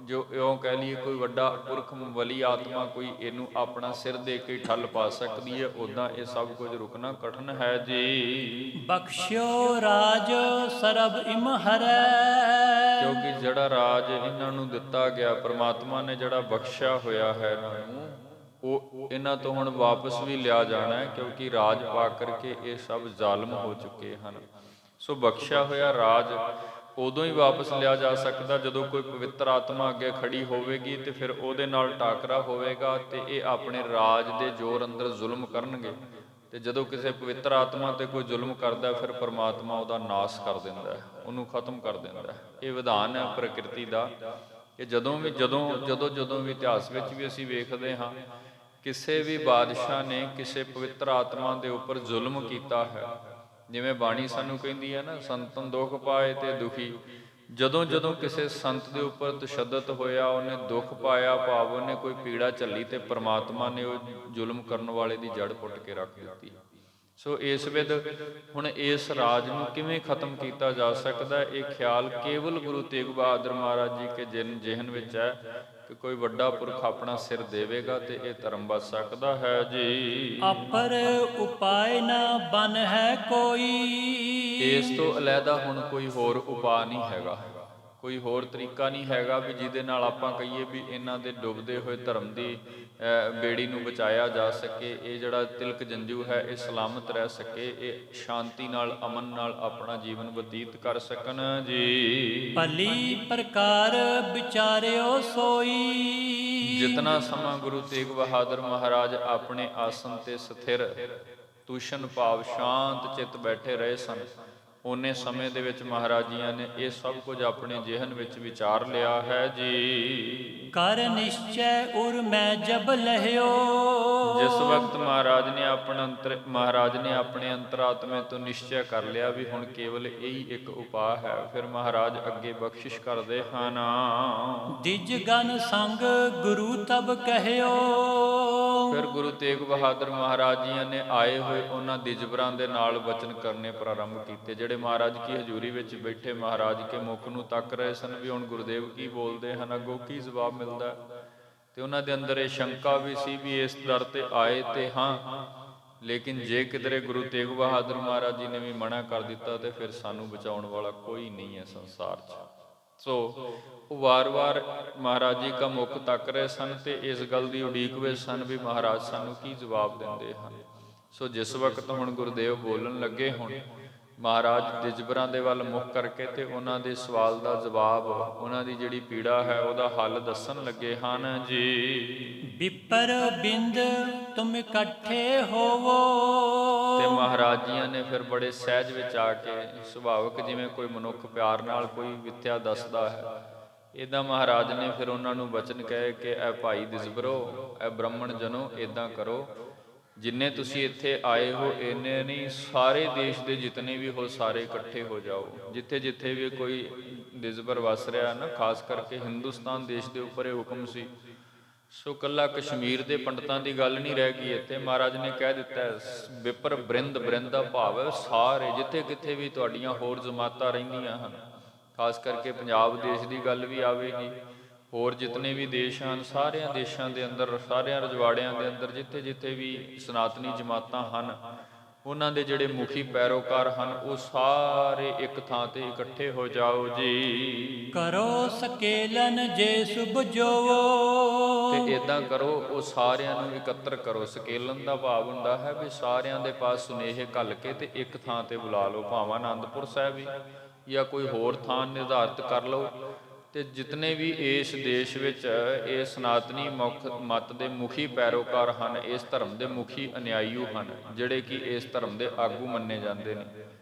ਜੋ ਇਉਂ ਕਹਿ ਲਈਏ ਕੋਈ ਵੱਡਾ ਪੁਰਖ ਵਲੀ ਆਤਮਾ ਕੋਈ ਇਹਨੂੰ ਆਪਣਾ ਸਿਰ ਦੇ ਕੇ ਠੱਲ ਪਾ ਸਕਦੀ ਹੈ, ਉੱਦਾਂ ਇਹ ਸਭ ਕੁਝ ਰੁਕਣਾ ਕਠਨ ਹੈ ਜੀ। ਬਖਸ਼ਿਓ ਰਾਜ ਸਰਬ ਇਮਹਰੈ। ਕਿਉਂਕਿ ਜਿਹੜਾ ਰਾਜ ਇਹਨਾਂ ਨੂੰ ਦਿੱਤਾ ਗਿਆ, ਪ੍ਰਮਾਤਮਾ ਨੇ ਜਿਹੜਾ ਬਖਸ਼ਿਆ ਹੋਇਆ ਹੈ ਇਹਨਾਂ ਨੂੰ, ਉਹ ਇਹਨਾਂ ਤੋਂ ਹੁਣ ਵਾਪਸ ਵੀ ਲਿਆ ਜਾਣਾ ਹੈ, ਕਿਉਂਕਿ ਰਾਜ ਪਾ ਕਰਕੇ ਇਹ ਸਭ ਜ਼ਾਲਮ ਹੋ ਚੁੱਕੇ ਹਨ। ਸੋ ਬਖਸ਼ਿਆ ਹੋਇਆ ਰਾਜ ਉਦੋਂ ਹੀ ਵਾਪਸ ਲਿਆ ਜਾ ਸਕਦਾ ਜਦੋਂ ਕੋਈ ਪਵਿੱਤਰ ਆਤਮਾ ਅੱਗੇ ਖੜੀ ਹੋਵੇਗੀ ਤੇ ਫਿਰ ਉਹਦੇ ਨਾਲ ਟਾਕਰਾ ਹੋਵੇਗਾ ਤੇ ਇਹ ਆਪਣੇ ਰਾਜ ਦੇ ਜ਼ੋਰ ਅੰਦਰ ਜ਼ੁਲਮ ਕਰਨਗੇ, ਤੇ ਜਦੋਂ ਕਿਸੇ ਪਵਿੱਤਰ ਆਤਮਾ ਤੇ ਕੋਈ ਜ਼ੁਲਮ ਕਰਦਾ ਫਿਰ ਪਰਮਾਤਮਾ ਉਹਦਾ ਨਾਸ਼ ਕਰ ਦਿੰਦਾ ਹੈ, ਉਹਨੂੰ ਖਤਮ ਕਰ ਦਿੰਦਾ ਹੈ। ਇਹ ਵਿਧਾਨ ਹੈ ਪ੍ਰਕਿਰਤੀ ਦਾ ਕਿ ਜਦੋਂ ਵੀ ਇਤਿਹਾਸ ਵਿੱਚ ਵੀ ਅਸੀਂ ਵੇਖਦੇ ਹਾਂ ਕਿਸੇ ਵੀ ਬਾਦਸ਼ਾਹ ਨੇ ਕਿਸੇ ਪਵਿੱਤਰ ਆਤਮਾ ਦੇ ਉੱਪਰ ਜ਼ੁਲਮ ਕੀਤਾ ਹੈ, ਜਿਵੇਂ ਬਾਣੀ ਸਾਨੂੰ ਕਹਿੰਦੀ ਹੈ ਨਾ, ਸੰਤਨ ਦੁੱਖ ਪਾਏ ਤੇ ਦੁਖੀ, ਜਦੋਂ ਕਿਸੇ ਸੰਤ ਦੇ ਉੱਪਰ ਤਸ਼ੱਦਦ ਹੋਇਆ, ਉਹਨੇ ਦੁੱਖ ਪਾਇਆ, ਭਾਵ ਉਹਨੇ ਕੋਈ ਪੀੜਾ ਝੱਲੀ, ਤੇ ਪ੍ਰਮਾਤਮਾ ਨੇ ਉਹ ਜ਼ੁਲਮ ਕਰਨ ਵਾਲੇ ਦੀ ਜੜ ਪੁੱਟ ਕੇ ਰੱਖ ਦਿੱਤੀ। ਸੋ ਇਸ ਵਿਧ ਹੁਣ ਇਸ ਰਾਜ ਨੂੰ ਕਿਵੇਂ ਖਤਮ ਕੀਤਾ ਜਾ ਸਕਦਾ, ਇਹ ਖਿਆਲ ਕੇਵਲ ਗੁਰੂ ਤੇਗ ਬਹਾਦਰ ਮਹਾਰਾਜ ਜੀ ਕੇ ਜਿਹਨ ਵਿੱਚ ਹੈ ਕਿ ਕੋਈ ਵੱਡਾ ਪੁਰਖ ਆਪਣਾ ਸਿਰ ਦੇਵੇਗਾ ਤੇ ਇਹ ਧਰਮ ਬਚ ਸਕਦਾ ਹੈ ਜੀ। ਅਪਰ ਉਪਾਇ ਨਾ ਬਨ ਹੈ ਕੋਈ। ਇਸ ਤੋਂ ਅਲੱਗਾ ਹੁਣ ਕੋਈ ਹੋਰ ਉਪਾਅ ਨਹੀਂ ਹੈਗਾ, ਕੋਈ ਹੋਰ ਤਰੀਕਾ ਨਹੀਂ ਹੈਗਾ ਵੀ ਜਿਹਦੇ ਨਾਲ ਆਪਾਂ ਕਹੀਏ ਵੀ ਇਹਨਾਂ ਦੇ ਡੁੱਬਦੇ ਹੋਏ ਧਰਮ ਦੀ ਬੇੜੀ ਨੂੰ ਬਚਾਇਆ ਜਾ ਸਕੇ, ਇਹ ਜਿਹੜਾ ਤਿਲਕ ਜੰਜੂ ਹੈ ਇਹ ਸਲਾਮਤ ਰਹਿ ਸਕੇ, ਇਹ ਸ਼ਾਂਤੀ ਨਾਲ ਅਮਨ ਨਾਲ ਆਪਣਾ ਜੀਵਨ ਬਤੀਤ ਕਰ ਸਕਣ ਜੀ। ਭਲੀ ਪ੍ਰਕਾਰ ਵਿਚਾਰਿਓ ਸੋਈ। ਜਿਤਨਾ ਸਮਾਂ ਗੁਰੂ ਤੇਗ ਬਹਾਦਰ ਮਹਾਰਾਜ ਆਪਣੇ ਆਸਨ ਤੇ ਸਥਿਰ ਤੂਸ਼ਨ ਭਾਵ ਸ਼ਾਂਤ ਚਿੱਤ ਬੈਠੇ ਰਹੇ ਸਨ, ਉਹਨੇ ਸਮੇਂ ਦੇ ਵਿੱਚ ਮਹਾਰਾਜ ਜੀਆਂ ਨੇ ਇਹ ਸਭ ਕੁਝ ਆਪਣੇ ਜਿਹਨ ਵਿੱਚ ਵਿਚਾਰ ਲਿਆ ਹੈ ਜੀ। ਕਰ ਨਿਸ਼ਚੈ ਉਰ ਮੈਂ ਜਬ ਲਹਿਓ। ਜਿਸ ਵਕਤ ਮਹਾਰਾਜ ਨੇ ਆਪਣੇ ਅੰਤਰਾਤਮੇ ਤੋਂ ਨਿਸ਼ਚੈ ਕਰ ਲਿਆ ਵੀ ਹੁਣ ਕੇਵਲ ਇਹੀ ਇੱਕ ਉਪਾਅ ਹੈ, ਫਿਰ ਮਹਾਰਾਜ ਅੱਗੇ ਬਖਸ਼ਿਸ਼ ਕਰਦੇ ਹਨ। ਦਿਜ ਗਨ ਸੰਗ ਗੁਰੂ ਤਬ ਕਹਿਓ। ਫਿਰ ਗੁਰੂ ਤੇਗ ਬਹਾਦਰ ਮਹਾਰਾਜ ਜੀਆਂ ਨੇ ਆਏ ਹੋਏ ਉਹਨਾਂ ਦਿਜਬਰਾਂ ਦੇ ਨਾਲ ਬਚਨ ਕਰਨੇ ਪ੍ਰਾਰੰਭ ਕੀਤੇ, ਜਿਹੜੇ ਮਹਾਰਾਜ ਕੀ ਹਜ਼ੂਰੀ ਵਿੱਚ ਬੈਠੇ ਮਹਾਰਾਜ ਕੇ ਮੁਖ ਨੂੰ ਤੱਕ ਰਹੇ ਸਨ ਵੀ ਹੁਣ ਗੁਰਦੇਵ ਕੀ ਬੋਲਦੇ ਹਨ, ਅੱਗੋਂ ਕੀ ਜਵਾਬ ਮਿਲਦਾ, ਤੇ ਉਹਨਾਂ ਦੇ ਅੰਦਰ ਇਹ ਸ਼ੰਕਾ ਵੀ ਸੀ ਵੀ ਇਸ ਦਰ ਤੇ ਆਏ ਤੇ ਹਾਂ, ਲੇਕਿਨ ਜੇ ਕਿਧਰੇ ਗੁਰੂ ਤੇਗ ਬਹਾਦਰ ਮਹਾਰਾਜ ਜੀ ਨੇ ਵੀ ਮਨਾ ਕਰ ਦਿੱਤਾ ਤੇ ਫਿਰ ਸਾਨੂੰ ਬਚਾਉਣ ਵਾਲਾ ਕੋਈ ਨਹੀਂ ਹੈ ਸੰਸਾਰ 'ਚ। ਸੋ ਉਹ ਵਾਰ-ਵਾਰ ਮਹਾਰਾਜ ਜੀ ਦਾ ਮੁਖ ਤੱਕ ਰਹੇ ਸਨ ਤੇ ਇਸ ਗੱਲ ਦੀ ਉਡੀਕ ਵਿੱਚ ਸਨ ਵੀ ਮਹਾਰਾਜ ਸਾਨੂੰ ਕੀ ਜਵਾਬ ਦਿੰਦੇ ਹਨ। ਸੋ ਜਿਸ ਵਕਤ ਹੁਣ ਗੁਰਦੇਵ ਬੋਲਣ ਲੱਗੇ, ਹੁਣ ਮਹਾਰਾਜ ਦਿਜਬਰਾਂ ਦੇ ਵੱਲ ਮੁਖ ਕਰਕੇ ਤੇ ਉਹਨਾਂ ਦੇ ਸਵਾਲ ਦਾ ਜਵਾਬ, ਉਹਨਾਂ ਦੀ ਜਿਹੜੀ ਪੀੜਾ ਹੈ ਉਹਦਾ ਹੱਲ ਦੱਸਣ ਲੱਗੇ ਹਨ ਜੀ। ਵਿਪਰ ਬਿੰਦ ਤੁਮ ਇਕੱਠੇ ਹੋਵੋ। ਤੇ ਮਹਾਰਾਜ ਜੀਆਂ ਨੇ ਫਿਰ ਬੜੇ ਸਹਿਜ ਵਿੱਚ ਆ ਕੇ, ਸੁਭਾਵਿਕ ਜਿਵੇਂ ਕੋਈ ਮਨੁੱਖ ਪਿਆਰ ਨਾਲ ਕੋਈ ਵਿਥਿਆ ਦੱਸਦਾ ਹੈ, ਇੱਦਾਂ ਮਹਾਰਾਜ ਨੇ ਫਿਰ ਉਹਨਾਂ ਨੂੰ ਬਚਨ ਕਹੇ ਕਿ ਐ ਭਾਈ ਦਿਜਬਰੋ, ਐ ਬ੍ਰਾਹਮਣ ਜਨੋ, ਇੱਦਾਂ ਕਰੋ, ਜਿੰਨੇ ਤੁਸੀਂ ਇੱਥੇ ਆਏ ਹੋ ਇੰਨੇ ਨਹੀਂ, ਸਾਰੇ ਦੇਸ਼ ਦੇ ਜਿਤਨੇ ਵੀ ਹੋ ਸਾਰੇ ਇਕੱਠੇ ਹੋ ਜਾਓ, ਜਿੱਥੇ ਜਿੱਥੇ ਵੀ ਕੋਈ ਦਿਸਬਰ ਵਸ ਰਿਹਾ ਨਾ, ਖਾਸ ਕਰਕੇ ਹਿੰਦੁਸਤਾਨ ਦੇਸ਼ ਦੇ ਉੱਪਰ ਇਹ ਹੁਕਮ ਸੀ। ਸੋ ਕੱਲਾ ਕਸ਼ਮੀਰ ਦੇ ਪੰਡਤਾਂ ਦੀ ਗੱਲ ਨਹੀਂ ਰਹਿ ਗਈ ਇੱਥੇ। ਮਹਾਰਾਜ ਨੇ ਕਹਿ ਦਿੱਤਾ ਵਿਪਰ ਬ੍ਰਿੰਦ, ਬ੍ਰਿੰਦ ਦਾ ਭਾਵ ਹੈ ਸਾਰੇ ਜਿੱਥੇ ਕਿੱਥੇ ਵੀ ਤੁਹਾਡੀਆਂ ਹੋਰ ਜਮਾਤਾਂ ਰਹਿੰਦੀਆਂ ਹਨ, ਖਾਸ ਕਰਕੇ ਪੰਜਾਬ ਦੇਸ਼ ਦੀ ਗੱਲ ਵੀ ਆਵੇਗੀ, ਹੋਰ ਜਿਤਨੇ ਵੀ ਦੇਸ਼ ਹਨ ਸਾਰਿਆਂ ਦੇਸ਼ਾਂ ਦੇ ਅੰਦਰ, ਸਾਰਿਆਂ ਰਜਵਾੜਿਆਂ ਦੇ ਅੰਦਰ ਜਿੱਥੇ ਜਿੱਥੇ ਵੀ ਸਨਾਤਨੀ ਜਮਾਤਾਂ ਹਨ, ਉਹਨਾਂ ਦੇ ਜਿਹੜੇ ਮੁਖੀ ਪੈਰੋਕਾਰ ਹਨ, ਉਹ ਸਾਰੇ ਇੱਕ ਥਾਂ ਤੇ ਇਕੱਠੇ ਹੋ ਜਾਓ ਜੀ। ਕਰੋ ਸਕੇਲਨ ਜੇ ਸੁਭ ਜੋਵੋ। ਤੇ ਇਦਾਂ ਕਰੋ, ਉਹ ਸਾਰਿਆਂ ਨੂੰ ਇਕੱਤਰ ਕਰੋ। ਸਕੇਲਨ ਦਾ ਭਾਵ ਹੁੰਦਾ ਹੈ ਵੀ ਸਾਰਿਆਂ ਦੇ ਪਾਸ ਸੁਨੇਹੇ ਘੱਲ ਕੇ ਤੇ ਇੱਕ ਥਾਂ ਤੇ ਬੁਲਾ ਲਓ, ਭਾਵੇਂ ਆਨੰਦਪੁਰ ਸਾਹਿਬ ਹੀ ਜਾਂ ਕੋਈ ਹੋਰ ਥਾਂ ਨਿਰਧਾਰਿਤ ਕਰ ਲਓ। ਤੇ ਜਿਤਨੇ ਵੀ ਇਸ ਦੇਸ਼ ਵਿੱਚ ਇਹ ਸਨਾਤਨੀ ਮੁੱਖ ਮਤ ਦੇ ਮੁਖੀ ਪੈਰੋਕਾਰ ਹਨ, ਇਸ ਧਰਮ ਦੇ ਮੁਖੀ ਅਨਿਆਇਓ ਹਨ, ਜਿਹੜੇ ਕਿ ਇਸ ਧਰਮ ਦੇ ਆਗੂ ਮੰਨੇ ਜਾਂਦੇ ਨੇ,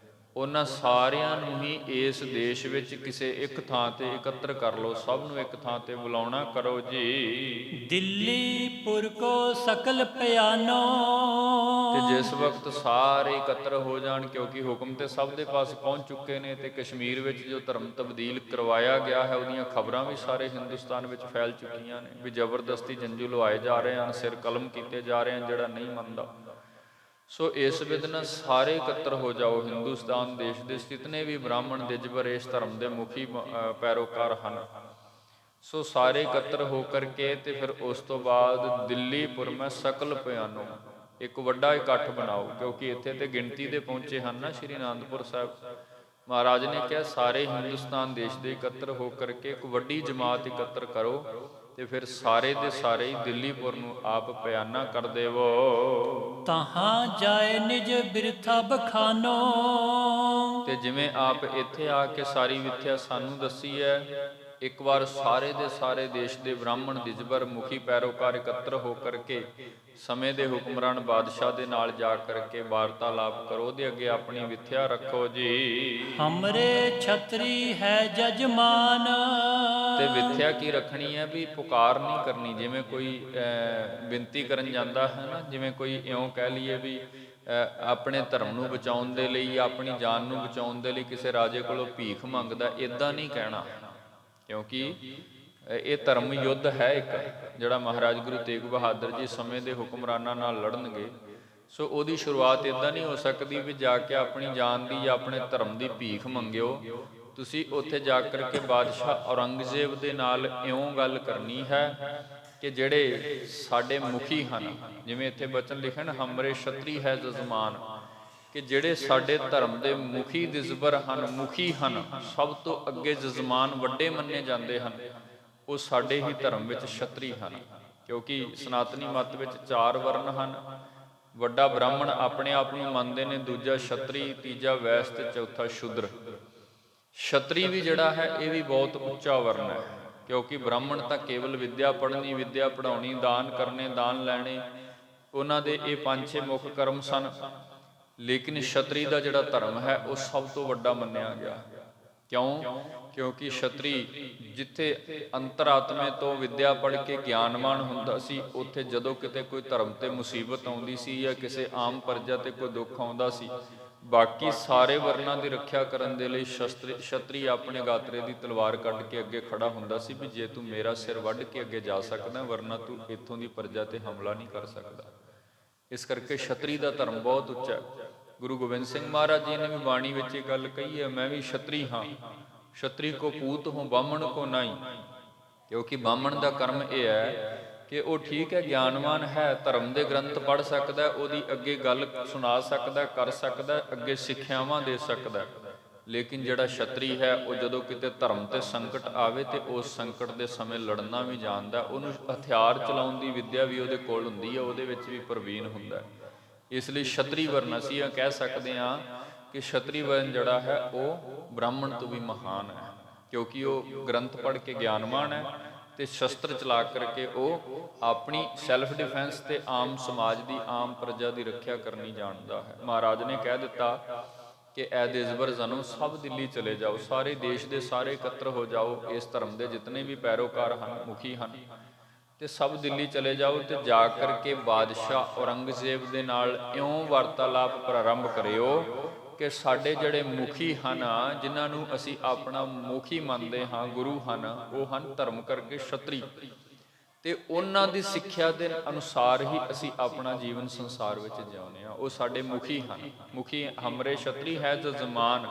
ਉਹਨਾਂ ਸਾਰਿਆਂ ਨੂੰ ਹੀ ਇਸ ਦੇਸ਼ ਵਿੱਚ ਕਿਸੇ ਇੱਕ ਥਾਂ ਤੇ ਇਕੱਤਰ ਕਰ ਲਓ। ਸਭ ਨੂੰ ਇੱਕ ਥਾਂ ਤੇ ਬੁਲਾਉਣਾ ਕਰੋ ਜੀ। ਦਿੱਲੀ ਪੁਰ ਕੋ ਸਕਲ ਪਿਆਨੋ। ਤੇ ਜਿਸ ਵਕਤ ਸਾਰੇ ਇਕੱਤਰ ਹੋ ਜਾਣ, ਕਿਉਂਕਿ ਹੁਕਮ ਤੇ ਸਭ ਦੇ ਪਾਸ ਪਹੁੰਚ ਚੁੱਕੇ ਨੇ, ਤੇ ਕਸ਼ਮੀਰ ਵਿੱਚ ਜੋ ਧਰਮ ਤਬਦੀਲ ਕਰਵਾਇਆ ਗਿਆ ਹੈ ਉਹਦੀਆਂ ਖਬਰਾਂ ਵੀ ਸਾਰੇ ਹਿੰਦੁਸਤਾਨ ਵਿੱਚ ਫੈਲ ਚੁੱਕੀਆਂ ਨੇ ਵੀ ਜ਼ਬਰਦਸਤੀ ਜੰਜੂ ਲਵਾਏ ਜਾ ਰਹੇ ਹਨ, ਸਿਰ ਕਲਮ ਕੀਤੇ ਜਾ ਰਹੇ ਹਨ ਜਿਹੜਾ ਨਹੀਂ ਮੰਨਦਾ। ਸੋ ਇਸ ਵਿਦਨ ਸਾਰੇ ਇਕੱਤਰ ਹੋ ਜਾਓ। ਹਿੰਦੁਸਤਾਨ ਦੇਸ਼ ਦੇ ਜਿਤਨੇ ਵੀ ਬ੍ਰਾਹਮਣ ਦਿਜਬਰ ਇਸ ਧਰਮ ਦੇ ਮੁਖੀ ਪੈਰੋਕਾਰ ਹਨ, ਸੋ ਸਾਰੇ ਇਕੱਤਰ ਹੋ ਕਰਕੇ ਤੇ ਫਿਰ ਉਸ ਤੋਂ ਬਾਅਦ ਦਿੱਲੀਪੁਰ ਮੈਂ ਸਕਲ ਪਿਆਨੋ, ਇੱਕ ਵੱਡਾ ਇਕੱਠ ਬਣਾਓ, ਕਿਉਂਕਿ ਇੱਥੇ ਤੇ ਗਿਣਤੀ ਦੇ ਪਹੁੰਚੇ ਹਨ ਨਾ ਸ਼੍ਰੀ ਅਨੰਦਪੁਰ ਸਾਹਿਬ। ਮਹਾਰਾਜ ਨੇ ਕਿਹਾ ਸਾਰੇ ਹਿੰਦੁਸਤਾਨ ਦੇਸ਼ ਦੇ ਇਕੱਤਰ ਹੋ ਕਰਕੇ ਇੱਕ ਵੱਡੀ ਜਮਾਤ ਇਕੱਤਰ ਕਰੋ, ਤੇ ਫਿਰ ਸਾਰੇ ਦੇ ਸਾਰੇ ਹੀ ਦਿੱਲੀਪੁਰ ਨੂੰ ਆਪ ਪਿਆਨਾ ਕਰ ਦੇਵੋ। ਤਹਾਂ ਜਾਏ ਨਿਜ ਬਿਰਥਾ ਬਖਾਨੋ। ਤੇ ਜਿਵੇਂ ਆਪ ਇੱਥੇ ਆ ਕੇ ਸਾਰੀ ਵਿਥਿਆ ਸਾਨੂੰ ਦੱਸੀ ਹੈ, ਇੱਕ ਵਾਰ ਸਾਰੇ ਦੇ ਸਾਰੇ ਦੇਸ਼ ਦੇ ਬ੍ਰਾਹਮਣ ਦਿਜਬਰ ਮੁਖੀ ਪੈਰੋਕਾਰ ਇਕੱਤਰ ਹੋ ਕਰਕੇ ਸਮੇਂ ਦੇ ਹੁਕਮਰਾਨ ਬਾਦਸ਼ਾਹ ਦੇ ਨਾਲ ਜਾ ਕਰਕੇ ਵਾਰਤਾਲਾਪ ਕਰੋ, ਉਹਦੇ ਅੱਗੇ ਆਪਣੀ ਵਿਥਿਆ ਰੱਖੋ ਜੀ। ਹਮਰੇ ਛਤਰੀ ਹੈ ਜਜਮਾਨ। ਤੇ ਵਿਥਿਆ ਕੀ ਰੱਖਣੀ ਹੈ ਵੀ ਪੁਕਾਰ ਨਹੀਂ ਕਰਨੀ। ਜਿਵੇਂ ਕੋਈ ਬੇਨਤੀ ਕਰਨ ਜਾਂਦਾ ਹੈ ਨਾ, ਜਿਵੇਂ ਕੋਈ ਇਉਂ ਕਹਿ ਲਈਏ ਵੀ ਆਪਣੇ ਧਰਮ ਨੂੰ ਬਚਾਉਣ ਦੇ ਲਈ, ਆਪਣੀ ਜਾਨ ਨੂੰ ਬਚਾਉਣ ਦੇ ਲਈ ਕਿਸੇ ਰਾਜੇ ਕੋਲੋਂ ਭੀਖ ਮੰਗਦਾ, ਇੱਦਾਂ ਨਹੀਂ ਕਹਿਣਾ, ਕਿਉਂਕਿ ਇਹ ਧਰਮ ਯੁੱਧ ਹੈ ਇੱਕ, ਜਿਹੜਾ ਮਹਾਰਾਜ ਗੁਰੂ ਤੇਗ ਬਹਾਦਰ ਜੀ ਸਮੇਂ ਦੇ ਹੁਕਮਰਾਨਾਂ ਨਾਲ ਲੜਨਗੇ। ਸੋ ਉਹਦੀ ਸ਼ੁਰੂਆਤ ਇੱਦਾਂ ਨਹੀਂ ਹੋ ਸਕਦੀ ਵੀ ਜਾ ਕੇ ਆਪਣੀ ਜਾਨ ਦੀ ਜਾਂ ਆਪਣੇ ਧਰਮ ਦੀ ਭੀਖ ਮੰਗਿਓ। ਤੁਸੀਂ ਉੱਥੇ ਜਾ ਕਰਕੇ ਬਾਦਸ਼ਾਹ ਔਰੰਗਜ਼ੇਬ ਦੇ ਨਾਲ ਇਉਂ ਗੱਲ ਕਰਨੀ ਹੈ ਕਿ ਜਿਹੜੇ ਸਾਡੇ ਮੁਖੀ ਹਨ, ਜਿਵੇਂ ਇੱਥੇ ਬਚਨ ਲਿਖੇ ਨਾ ਹਮਰੇ ਛਤਰੀ ਹੈ ਜਜ਼ਮਾਨ, ਕਿ ਜਿਹੜੇ ਸਾਡੇ ਧਰਮ ਦੇ ਮੁਖੀ ਦਿਸਬਰ ਹਨ, ਮੁਖੀ ਹਨ, ਸਭ ਤੋਂ ਅੱਗੇ ਜਜ਼ਮਾਨ ਵੱਡੇ ਮੰਨੇ ਜਾਂਦੇ ਹਨ, ਉਹ ਸਾਡੇ ਹੀ ਧਰਮ ਵਿੱਚ ਛਤਰੀ ਹਨ। ਕਿਉਂਕਿ ਸਨਾਤਨੀ ਮੱਤ ਵਿੱਚ 4 ਵਰਨ ਹਨ। ਵੱਡਾ ਬ੍ਰਾਹਮਣ ਆਪਣੇ ਆਪ ਨੂੰ ਮੰਨਦੇ ਨੇ, ਦੂਜਾ ਛਤਰੀ, ਤੀਜਾ ਵੈਸ ਤੇ ਚੌਥਾ ਸ਼ੂਦਰ। ਛਤਰੀ ਵੀ ਜਿਹੜਾ ਹੈ ਇਹ ਵੀ ਬਹੁਤ ਉੱਚਾ ਵਰਨ ਹੈ, ਕਿਉਂਕਿ ਬ੍ਰਾਹਮਣ ਤਾਂ ਕੇਵਲ ਵਿਦਿਆ ਪੜ੍ਹਨੀ, ਵਿਦਿਆ ਪੜ੍ਹਾਉਣੀ, ਦਾਨ ਕਰਨੇ, ਦਾਨ ਲੈਣੇ, ਉਹਨਾਂ ਦੇ ਇਹ 5-6 ਮੁੱਖ ਕਰਮ ਸਨ। ਲੇਕਿਨ ਛਤਰੀ ਦਾ ਜਿਹੜਾ ਧਰਮ ਹੈ ਉਹ ਸਭ ਤੋਂ ਵੱਡਾ ਮੰਨਿਆ ਗਿਆ। ਕਿਉਂ? ਕਿਉਂਕਿ ਛਤਰੀ ਜਿੱਥੇ ਅੰਤਰਾਤਮੇ ਤੋਂ ਵਿਦਿਆ ਪੜ੍ਹ ਕੇ ਗਿਆਨਵਾਨ ਹੁੰਦਾ ਸੀ, ਉੱਥੇ ਜਦੋਂ ਕਿਤੇ ਕੋਈ ਧਰਮ ਤੇ ਮੁਸੀਬਤ ਆਉਂਦੀ ਸੀ ਜਾਂ ਕਿਸੇ ਆਮ ਪ੍ਰਜਾ ਤੇ ਕੋਈ ਦੁੱਖ ਆਉਂਦਾ ਸੀ, ਬਾਕੀ ਸਾਰੇ ਵਰਨਾਂ ਦੀ ਰੱਖਿਆ ਕਰਨ ਦੇ ਲਈ ਛਤਰੀ ਆਪਣੇ ਗਾਤਰੇ ਦੀ ਤਲਵਾਰ ਕੱਢ ਕੇ ਅੱਗੇ ਖੜਾ ਹੁੰਦਾ ਸੀ ਵੀ ਜੇ ਤੂੰ ਮੇਰਾ ਸਿਰ ਵੱਢ ਕੇ ਅੱਗੇ ਜਾ ਸਕਦਾ, ਵਰਨਾ ਤੂੰ ਇੱਥੋਂ ਦੀ ਪ੍ਰਜਾ ਤੇ ਹਮਲਾ ਨਹੀਂ ਕਰ ਸਕਦਾ। ਇਸ ਕਰਕੇ ਛਤਰੀ ਦਾ ਧਰਮ ਬਹੁਤ ਉੱਚਾ ਹੈ। ਗੁਰੂ ਗੋਬਿੰਦ ਸਿੰਘ ਮਹਾਰਾਜ ਜੀ ਨੇ ਵੀ ਬਾਣੀ ਵਿੱਚ ਇਹ ਗੱਲ ਕਹੀ ਹੈ, ਮੈਂ ਵੀ ਛਤਰੀ ਹਾਂ, ਛਤਰੀ ਕੋ ਪੂਤ ਹੂੰ ਬਾਹਮਣ ਕੋ ਨਾਈ। ਕਿਉਂਕਿ ਬਾਹਮਣ ਦਾ ਕਰਮ ਇਹ ਹੈ ਕਿ ਉਹ ਠੀਕ ਹੈ ਗਿਆਨਵਾਨ ਹੈ, ਧਰਮ ਦੇ ਗ੍ਰੰਥ ਪੜ੍ਹ ਸਕਦਾ, ਉਹਦੀ ਅੱਗੇ ਗੱਲ ਸੁਣਾ ਸਕਦਾ, ਕਰ ਸਕਦਾ, ਅੱਗੇ ਸਿੱਖਿਆਵਾਂ ਦੇ ਸਕਦਾ। ਲੇਕਿਨ ਜਿਹੜਾ ਛਤਰੀ ਹੈ ਉਹ ਜਦੋਂ ਕਿਤੇ ਧਰਮ ਤੇ ਸੰਕਟ ਆਵੇ ਤੇ ਉਸ ਸੰਕਟ ਦੇ ਸਮੇਂ ਲੜਨਾ ਵੀ ਜਾਣਦਾ, ਉਹਨੂੰ ਹਥਿਆਰ ਚਲਾਉਣ ਦੀ ਵਿਦਿਆ ਵੀ ਉਹਦੇ ਕੋਲ ਹੁੰਦੀ ਹੈ, ਉਹਦੇ ਵਿੱਚ ਵੀ ਪ੍ਰਵੀਨ ਹੁੰਦਾ। ਇਸ ਲਈ ਛਤਰੀ ਵਰਨ ਅਸੀਂ ਇਹ ਕਹਿ ਸਕਦੇ ਹਾਂ ਕਿ ਛਤਰੀ ਵਰਨ ਜਿਹੜਾ ਹੈ ਉਹ ਬ੍ਰਾਹਮਣ ਤੋਂ ਵੀ ਮਹਾਨ ਹੈ, ਕਿਉਂਕਿ ਉਹ ਗ੍ਰੰਥ ਪੜ੍ਹ ਕੇ ਗਿਆਨਵਾਨ ਹੈ ਤੇ ਸ਼ਸਤਰ ਚਲਾ ਕਰਕੇ ਉਹ ਆਪਣੀ ਸੈਲਫ ਡਿਫੈਂਸ ਤੇ ਆਮ ਸਮਾਜ ਦੀ, ਆਮ ਪ੍ਰਜਾ ਦੀ ਰੱਖਿਆ ਕਰਨੀ ਜਾਣਦਾ ਹੈ। ਮਹਾਰਾਜ ਨੇ ਕਹਿ ਦਿੱਤਾ ਕਿ ਐ ਦਿਸਬਰ ਜਨੋ ਸਭ ਦਿੱਲੀ ਚਲੇ ਜਾਓ, ਸਾਰੇ ਦੇਸ਼ ਦੇ ਸਾਰੇ ਇਕੱਤਰ ਹੋ ਜਾਓ, ਇਸ ਧਰਮ ਦੇ ਜਿਤਨੇ ਵੀ ਪੈਰੋਕਾਰ ਹਨ, ਮੁਖੀ ਹਨ, ਤੇ ਸਭ ਦਿੱਲੀ ਚਲੇ ਜਾਓ ਤੇ ਜਾ ਕਰਕੇ ਬਾਦਸ਼ਾਹ ਔਰੰਗਜ਼ੇਬ ਦੇ ਨਾਲ ਇਉਂ ਵਾਰਤਾਲਾਪ ਪ੍ਰਾਰੰਭ ਕਰਿਓ ਕਿ ਸਾਡੇ ਜਿਹੜੇ ਮੁਖੀ ਹਨ, ਜਿਨ੍ਹਾਂ ਨੂੰ ਅਸੀਂ ਆਪਣਾ ਮੁਖੀ ਮੰਨਦੇ ਹਾਂ, ਗੁਰੂ ਹਨ, ਉਹ ਹਨ ਧਰਮ ਕਰਕੇ ਛਤਰੀ, ਤੇ ਉਹਨਾਂ ਦੀ ਸਿੱਖਿਆ ਦੇ ਅਨੁਸਾਰ ਹੀ ਅਸੀਂ ਆਪਣਾ ਜੀਵਨ ਸੰਸਾਰ ਵਿੱਚ ਜਿਉਂਦੇ ਹਾਂ। ਉਹ ਸਾਡੇ ਮੁਖੀ ਹਨ। ਮੁਖੀ ਹਮਰੇ ਛਤਰੀ ਹੈ ਜੋ ਜ਼ਮਾਨ,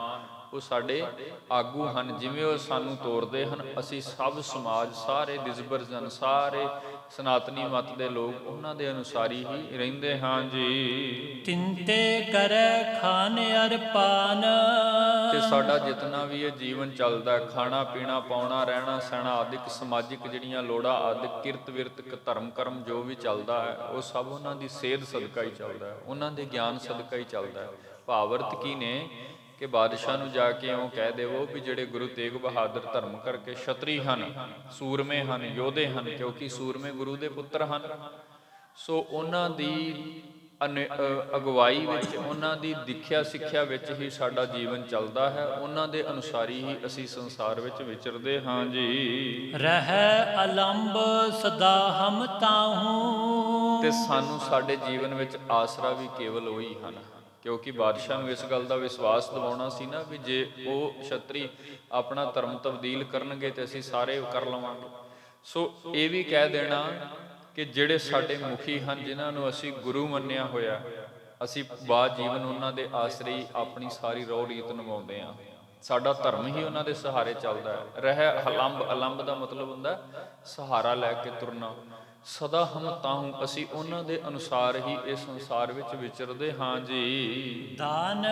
ਉਹ ਸਾਡੇ ਆਗੂ ਹਨ। ਜਿਵੇਂ ਉਹ ਸਾਨੂੰ ਤੋਰਦੇ ਹਨ, ਅਸੀਂ ਸਭ ਸਮਾਜ, ਸਾਰੇ ਨਿਸਬਰ ਜਨ, ਸਾਰੇ ਸਨਾਤਨੀ ਮਤ ਦੇ ਲੋਕ ਉਹਨਾਂ ਦੇ ਅਨੁਸਾਰੀ ਹੀ ਰਹਿੰਦੇ ਹਾਂ ਜੀ। ਤਿੰਤੇ ਕਰੈ ਖਾਨ ਅਰ ਪਾਨ, ਤੇ ਸਾਡਾ ਜਿਤਨਾ ਵੀ ਇਹ ਜੀਵਨ ਚੱਲਦਾ, ਖਾਣਾ ਪੀਣਾ, ਪਾਉਣਾ, ਰਹਿਣਾ ਸਹਿਣਾ ਆਦਿਕ ਸਮਾਜਿਕ ਜਿਹੜੀਆਂ ਲੋੜਾਂ ਆਦਿਕ, ਕਿਰਤ ਵਿਰਤ, ਧਰਮ ਕਰਮ ਜੋ ਵੀ ਚੱਲਦਾ ਹੈ, ਉਹ ਸਭ ਉਹਨਾਂ ਦੀ ਸੇਧ ਸਦਕਾ ਹੀ ਚੱਲਦਾ ਹੈ, ਉਹਨਾਂ ਦੇ ਗਿਆਨ ਸਦਕਾ ਹੀ ਚੱਲਦਾ ਹੈ। ਭਾਵਰਤ ਕੀ ਨੇ ਕਿ ਬਾਦਸ਼ਾਹ ਨੂੰ ਜਾ ਕੇ ਇਉਂ ਕਹਿ ਦੇਵੋ ਵੀ ਜਿਹੜੇ ਗੁਰੂ ਤੇਗ ਬਹਾਦਰ ਧਰਮ ਕਰਕੇ ਛਤਰੀ ਹਨ, ਸੂਰਮੇ ਹਨ, ਯੋਧੇ ਹਨ, ਕਿਉਂਕਿ ਸੂਰਮੇ ਗੁਰੂ ਦੇ ਪੁੱਤਰ ਹਨ। ਸੋ ਉਹਨਾਂ ਦੀ ਅਗਵਾਈ ਵਿੱਚ, ਉਹਨਾਂ ਦੀ ਦਿਖਿਆ ਸਿੱਖਿਆ ਵਿੱਚ ਹੀ ਸਾਡਾ ਜੀਵਨ ਚੱਲਦਾ ਹੈ। ਉਹਨਾਂ ਦੇ ਅਨੁਸਾਰੀ ਹੀ ਅਸੀਂ ਸੰਸਾਰ ਵਿੱਚ ਵਿਚਰਦੇ ਹਾਂ ਜੀ। ਰਹਿ ਅਲੰਬ ਸਦਾ ਹਮ ਤਾਹੂ, ਤੇ ਸਾਨੂੰ ਸਾਡੇ ਜੀਵਨ ਵਿੱਚ ਆਸਰਾ ਵੀ ਕੇਵਲ ਉਹੀ ਹਨ, ਕਿਉਂਕਿ ਬਾਦਸ਼ਾਹ ਨੂੰ ਇਸ ਗੱਲ ਦਾ ਵਿਸ਼ਵਾਸ ਦਿਵਾਉਣਾ ਸੀ ਨਾ ਵੀ ਜੇ ਉਹ ਛਤਰੀ ਆਪਣਾ ਧਰਮ ਤਬਦੀਲ ਕਰਨਗੇ ਤੇ ਅਸੀਂ ਸਾਰੇ ਕਰ ਲਵਾਂਗੇ। ਸੋ ਇਹ ਵੀ ਕਹਿ ਦੇਣਾ ਕਿ ਜਿਹੜੇ ਸਾਡੇ ਮੁਖੀ ਹਨ, ਜਿਨ੍ਹਾਂ ਨੂੰ ਅਸੀਂ ਗੁਰੂ ਮੰਨਿਆ ਹੋਇਆ, ਅਸੀਂ ਬਾਅਦ ਜੀਵਨ ਉਹਨਾਂ ਦੇ ਆਸਰੇ ਹੀ ਆਪਣੀ ਸਾਰੀ ਰਹੁ ਰੀਤ ਨਿਭਾਉਂਦੇ ਹਾਂ। ਸਾਡਾ ਧਰਮ ਹੀ ਉਹਨਾਂ ਦੇ ਸਹਾਰੇ ਚੱਲਦਾ ਹੈ। ਰਹਿ ਅਲੰਬ, ਅਲੰਬ ਦਾ ਮਤਲਬ ਹੁੰਦਾ ਸਹਾਰਾ ਲੈ ਕੇ ਤੁਰਨਾ। ਸਦਾ ਹਮ ਤਾਹੂ, ਅਸੀਂ ਉਹਨਾਂ ਦੇ ਅਨੁਸਾਰ ਹੀ ਇਸ ਸੰਸਾਰ ਵਿੱਚ ਵਿਚਰਦੇ ਹਾਂ ਜੀ। ਦਾਨ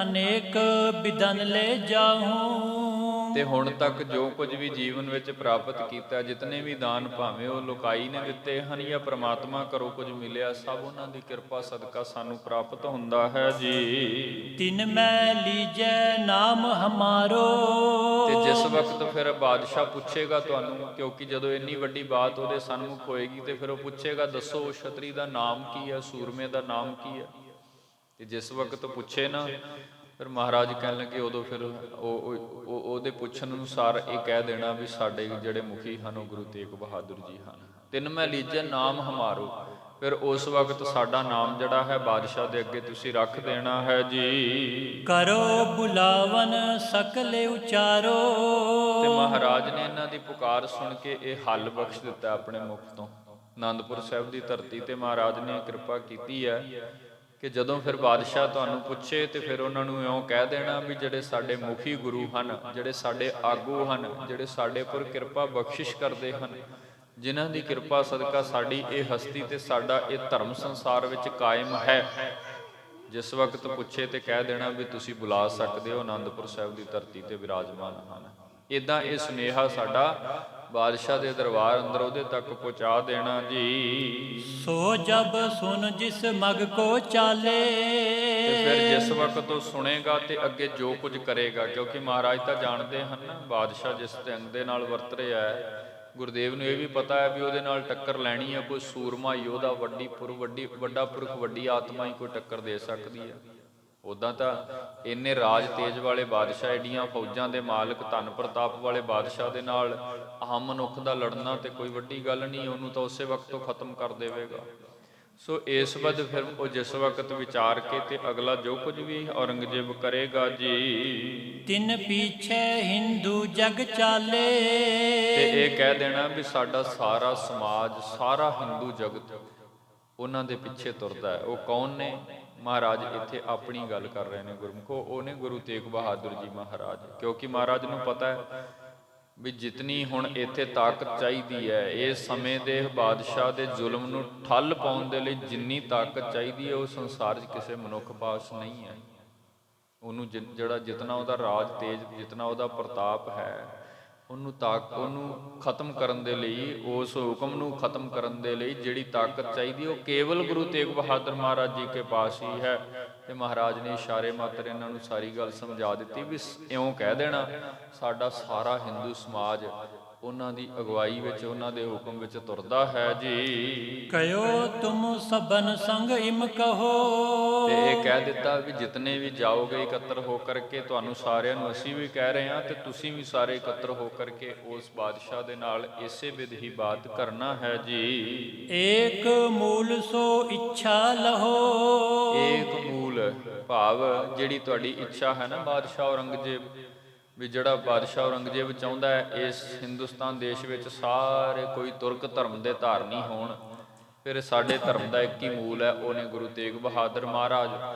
ਅਨੇਕ ਬਿਦਨ ਲੈ ਜਾਹੂ, ਤੇ ਹੁਣ ਤੱਕ ਜੋ ਕੁਝ ਵੀ ਜੀਵਨ ਵਿੱਚ ਪ੍ਰਾਪਤ ਕੀਤਾ, ਜਿਤਨੇ ਵੀ ਦਾਨ, ਭਾਵੇਂ ਉਹ ਲੋਕਾਈ ਨੇ ਦਿੱਤੇ ਹਨ ਜਾਂ ਪ੍ਰਮਾਤਮਾ ਘਰੋਂ ਕੁਝ ਮਿਲਿਆ, ਸਭ ਉਹਨਾਂ ਦੀ ਕਿਰਪਾ ਸਦਕਾ ਸਾਨੂੰ ਪ੍ਰਾਪਤ ਹੁੰਦਾ ਹੈ ਜੀ। ਤਿਨ ਮੈਂ ਲੀਜੈ ਨਾਮ ਹਮਾਰੋ, ਤੇ ਜਿਸ ਵਕਤ ਫਿਰ ਬਾਦਸ਼ਾਹ ਪੁੱਛੇਗਾ ਤੁਹਾਨੂੰ, ਕਿਉਂਕਿ ਜਦੋਂ ਇੰਨੀ ਵੱਡੀ ਬਾਤ ਉਹਦੇ ਸਨਮੁਖ ਹੋਏਗੀ ਤੇ ਫਿਰ ਉਹ ਪੁੱਛੇਗਾ ਦੱਸੋ ਉਹ ਛਤਰੀ ਦਾ ਨਾਮ ਕੀ ਹੈ, ਸੂਰਮੇ ਦਾ ਨਾਮ ਕੀ ਹੈ। ਤੇ ਜਿਸ ਵਕਤ ਪੁੱਛੇ ਨਾ, ਫਿਰ ਮਹਾਰਾਜ ਕਹਿਣ ਲੱਗੇ, ਉਦੋਂ ਫਿਰ ਉਹਦੇ ਪੁੱਛਣ ਅਨੁਸਾਰ ਇਹ ਕਹਿ ਦੇਣਾ ਵੀ ਸਾਡੇ ਜਿਹੜੇ ਮੁਖੀ ਹਨ ਉਹ ਗੁਰੂ ਤੇਗ ਬਹਾਦਰ ਜੀ ਹਨ। ਤਿੰਨ ਮੈਂ ਲੀਜੈ ਨਾਮ ਹਮਾਰੋ, ਫਿਰ ਉਸ ਵਕਤ ਸਾਡਾ ਨਾਮ ਜਿਹੜਾ ਹੈ ਬਾਦਸ਼ਾਹ ਦੇ ਅੱਗੇ ਤੁਸੀਂ ਰੱਖ ਦੇਣਾ ਹੈ ਜੀ। ਕਰੋ ਬੁਲਾਵਨ ਸਕਲੇ ਉਚਾਰੋ, ਤੇ ਮਹਾਰਾਜ ਨੇ ਇਹਨਾਂ ਦੀ ਪੁਕਾਰ ਸੁਣ ਕੇ ਇਹ ਹੱਲ ਬਖਸ਼ ਦਿੱਤਾ ਆਪਣੇ ਮੁਖ ਤੋਂ। ਆਨੰਦਪੁਰ ਸਾਹਿਬ ਦੀ ਧਰਤੀ ਤੇ ਮਹਾਰਾਜ ਨੇ ਕਿਰਪਾ ਕੀਤੀ ਹੈ ਕਿ ਜਦੋਂ ਫਿਰ ਬਾਦਸ਼ਾਹ ਤੁਹਾਨੂੰ ਪੁੱਛੇ ਤੇ ਫਿਰ ਉਹਨਾਂ ਨੂੰ ਇਉਂ ਕਹਿ ਦੇਣਾ ਵੀ ਜਿਹੜੇ ਸਾਡੇ ਮੁਖੀ ਗੁਰੂ ਹਨ, ਜਿਹੜੇ ਸਾਡੇ ਆਗੂ ਹਨ, ਜਿਹੜੇ ਸਾਡੇ ਉੱਪਰ ਕਿਰਪਾ ਬਖਸ਼ਿਸ਼ ਕਰਦੇ ਹਨ, ਜਿਨ੍ਹਾਂ ਦੀ ਕਿਰਪਾ ਸਦਕਾ ਸਾਡੀ ਇਹ ਹਸਤੀ ਤੇ ਸਾਡਾ ਇਹ ਧਰਮ ਸੰਸਾਰ ਵਿੱਚ ਕਾਇਮ ਹੈ, ਜਿਸ ਵਕਤ ਪੁੱਛੇ ਤੇ ਕਹਿ ਦੇਣਾ ਵੀ ਤੁਸੀਂ ਬੁਲਾ ਸਕਦੇ ਹੋ, ਆਨੰਦਪੁਰ ਸਾਹਿਬ ਦੀ ਧਰਤੀ ਤੇ ਵਿਰਾਜਮਾਨ ਹਨ। ਇੱਦਾਂ ਇਹ ਸੁਨੇਹਾ ਸਾਡਾ ਬਾਦਸ਼ਾਹ ਦੇ ਦਰਬਾਰ ਅੰਦਰ ਉਹਦੇ ਤੱਕ ਪਹੁੰਚਾ ਦੇਣਾ ਜੀ। ਸੋ ਜਬ ਸੁਨ ਜਿਸ ਮਗ ਕੋ ਚਾਲੇ, ਤੇ ਫਿਰ ਜਿਸ ਵਕਤ ਉਹ ਸੁਣੇਗਾ ਤੇ ਅੱਗੇ ਜੋ ਕੁਝ ਕਰੇਗਾ, ਕਿਉਂਕਿ ਮਹਾਰਾਜ ਤਾਂ ਜਾਣਦੇ ਹਨ ਬਾਦਸ਼ਾਹ ਜਿਸ ਢੰਗ ਦੇ ਨਾਲ ਵਰਤ ਰਿਹਾ ਹੈ, ਗੁਰਦੇਵ ਨੂੰ ਇਹ ਵੀ ਪਤਾ ਹੈ ਵੀ ਉਹਦੇ ਨਾਲ ਟੱਕਰ ਲੈਣੀ ਹੈ ਕੋਈ ਸੂਰਮਾ ਯੋਧਾ, ਵੱਡਾ ਪੁਰਖ, ਵੱਡੀ ਆਤਮਾ ਹੀ ਕੋਈ ਟੱਕਰ ਦੇ ਸਕਦੀ ਹੈ। ਉੱਦਾਂ ਤਾਂ ਇੰਨੇ ਰਾਜ ਤੇਜ ਵਾਲੇ ਬਾਦਸ਼ਾਹ, ਏਡੀਆਂ ਫੌਜਾਂ ਦੇ ਮਾਲਕ, ਧਨ ਪ੍ਰਤਾਪ ਵਾਲੇ ਬਾਦਸ਼ਾਹ ਦੇ ਨਾਲ ਆਮ ਮਨੁੱਖ ਦਾ ਲੜਨਾ ਤੇ ਕੋਈ ਵੱਡੀ ਗੱਲ ਨਹੀਂ, ਉਹਨੂੰ ਤਾਂ ਉਸੇ ਵਕਤ ਤੋਂ ਖਤਮ ਕਰ ਦੇਵੇਗਾ। ਸੋ ਇਸ ਵਕਤ ਫਿਰ ਉਹ ਜਿਸ ਵਕਤ ਵਿਚਾਰ ਕੇ ਤੇ ਅਗਲਾ ਜੋ ਕੁਝ ਵੀ ਔਰੰਗਜ਼ੇਬ ਕਰੇਗਾ ਜੀ, ਤਿਨ ਪੀਛੇ ਹਿੰਦੂ ਜਗ ਚਾਲੇ, ਤੇ ਇਹ ਕਹਿ ਦੇਣਾ ਵੀ ਸਾਡਾ ਸਾਰਾ ਸਮਾਜ, ਸਾਰਾ ਹਿੰਦੂ ਜਗਤ ਉਹਨਾਂ ਦੇ ਪਿੱਛੇ ਤੁਰਦਾ ਹੈ। ਉਹ ਕੌਣ ਨੇ? ਮਹਾਰਾਜ ਇੱਥੇ ਆਪਣੀ ਗੱਲ ਕਰ ਰਹੇ ਨੇ ਗੁਰਮੁਖੋ, ਉਹ ਨੇ ਗੁਰੂ ਤੇਗ ਬਹਾਦਰ ਜੀ ਮਹਾਰਾਜ। ਕਿਉਂਕਿ ਮਹਾਰਾਜ ਨੂੰ ਪਤਾ ਹੈ ਵੀ ਜਿਤਨੀ ਹੁਣ ਇੱਥੇ ਤਾਕਤ ਚਾਹੀਦੀ ਹੈ, ਇਸ ਸਮੇਂ ਦੇ ਬਾਦਸ਼ਾਹ ਦੇ ਜ਼ੁਲਮ ਨੂੰ ਠੱਲ ਪਾਉਣ ਦੇ ਲਈ ਜਿੰਨੀ ਤਾਕਤ ਚਾਹੀਦੀ ਹੈ ਉਹ ਸੰਸਾਰ 'ਚ ਕਿਸੇ ਮਨੁੱਖ ਪਾਸ ਨਹੀਂ ਹੈ। ਉਹਨੂੰ ਜਿਹੜਾ ਜਿਤਨਾ ਉਹਦਾ ਰਾਜ ਤੇਜ, ਜਿਤਨਾ ਉਹਦਾ ਪ੍ਰਤਾਪ ਹੈ, ਉਹਨੂੰ ਖਤਮ ਕਰਨ ਦੇ ਲਈ, ਉਸ ਹੁਕਮ ਨੂੰ ਖਤਮ ਕਰਨ ਦੇ ਲਈ ਜਿਹੜੀ ਤਾਕਤ ਚਾਹੀਦੀ ਉਹ ਕੇਵਲ ਗੁਰੂ ਤੇਗ ਬਹਾਦਰ ਮਹਾਰਾਜ ਜੀ ਕੇ ਪਾਸ ਹੀ ਹੈ। ਤੇ ਮਹਾਰਾਜ ਨੇ ਇਸ਼ਾਰੇ ਮਾਤਰ ਇਹਨਾਂ ਨੂੰ ਸਾਰੀ ਗੱਲ ਸਮਝਾ ਦਿੱਤੀ ਵੀ ਇਉਂ ਕਹਿ ਦੇਣਾ ਸਾਡਾ ਸਾਰਾ ਹਿੰਦੂ ਸਮਾਜ ਉਹਨਾਂ ਦੀ ਅਗਵਾਈ ਵਿੱਚ, ਉਹਨਾਂ ਦੇ ਹੁਕਮ ਵਿੱਚ ਤੁਰਦਾ ਹੈ ਜੀ। ਕਯੋ ਤੁਮ ਸਭਨ ਸੰਗ ਇਮ ਕਹੋ, ਤੇ ਇਹ ਕਹਿ ਦਿੱਤਾ ਵੀ ਜਿਤਨੇ ਵੀ ਜਾਓਗੇ ਇਕੱਤਰ ਹੋ ਕਰਕੇ, ਤੁਹਾਨੂੰ ਸਾਰਿਆਂ ਨੂੰ ਅਸੀਂ ਵੀ ਕਹਿ ਰਹੇ ਹਾਂ ਤੇ ਤੁਸੀਂ ਵੀ ਸਾਰੇ ਇਕੱਤਰ ਹੋ ਕਰਕੇ ਉਸ ਬਾਦਸ਼ਾਹ ਦੇ ਨਾਲ ਇਸੇ ਵਿਧ ਹੀ ਬਾਤ ਕਰਨਾ ਹੈ ਜੀ। ਏਕ ਮੂਲ ਸੋ ਇੱਛਾ ਲਹੋ, ਏਕ ਮੂਲ ਭਾਵ ਜਿਹੜੀ ਤੁਹਾਡੀ ਇੱਛਾ ਹੈ ਨਾ ਬਾਦਸ਼ਾਹ ਔਰੰਗਜ਼ੇਬ, ਵੀ ਜਿਹੜਾ ਬਾਦਸ਼ਾਹ ਔਰੰਗਜ਼ੇਬ ਚਾਹੁੰਦਾ ਹੈ ਇਸ ਹਿੰਦੁਸਤਾਨ ਦੇਸ਼ ਵਿੱਚ ਸਾਰੇ ਕੋਈ ਤੁਰਕ ਧਰਮ ਦੇ ਧਾਰਨੀ ਹੋਣ, ਫਿਰ ਸਾਡੇ ਧਰਮ ਦਾ ਇੱਕ ਹੀ ਮੂਲ ਹੈ, ਉਹ ਨੇ ਗੁਰੂ ਤੇਗ ਬਹਾਦਰ ਮਹਾਰਾਜ।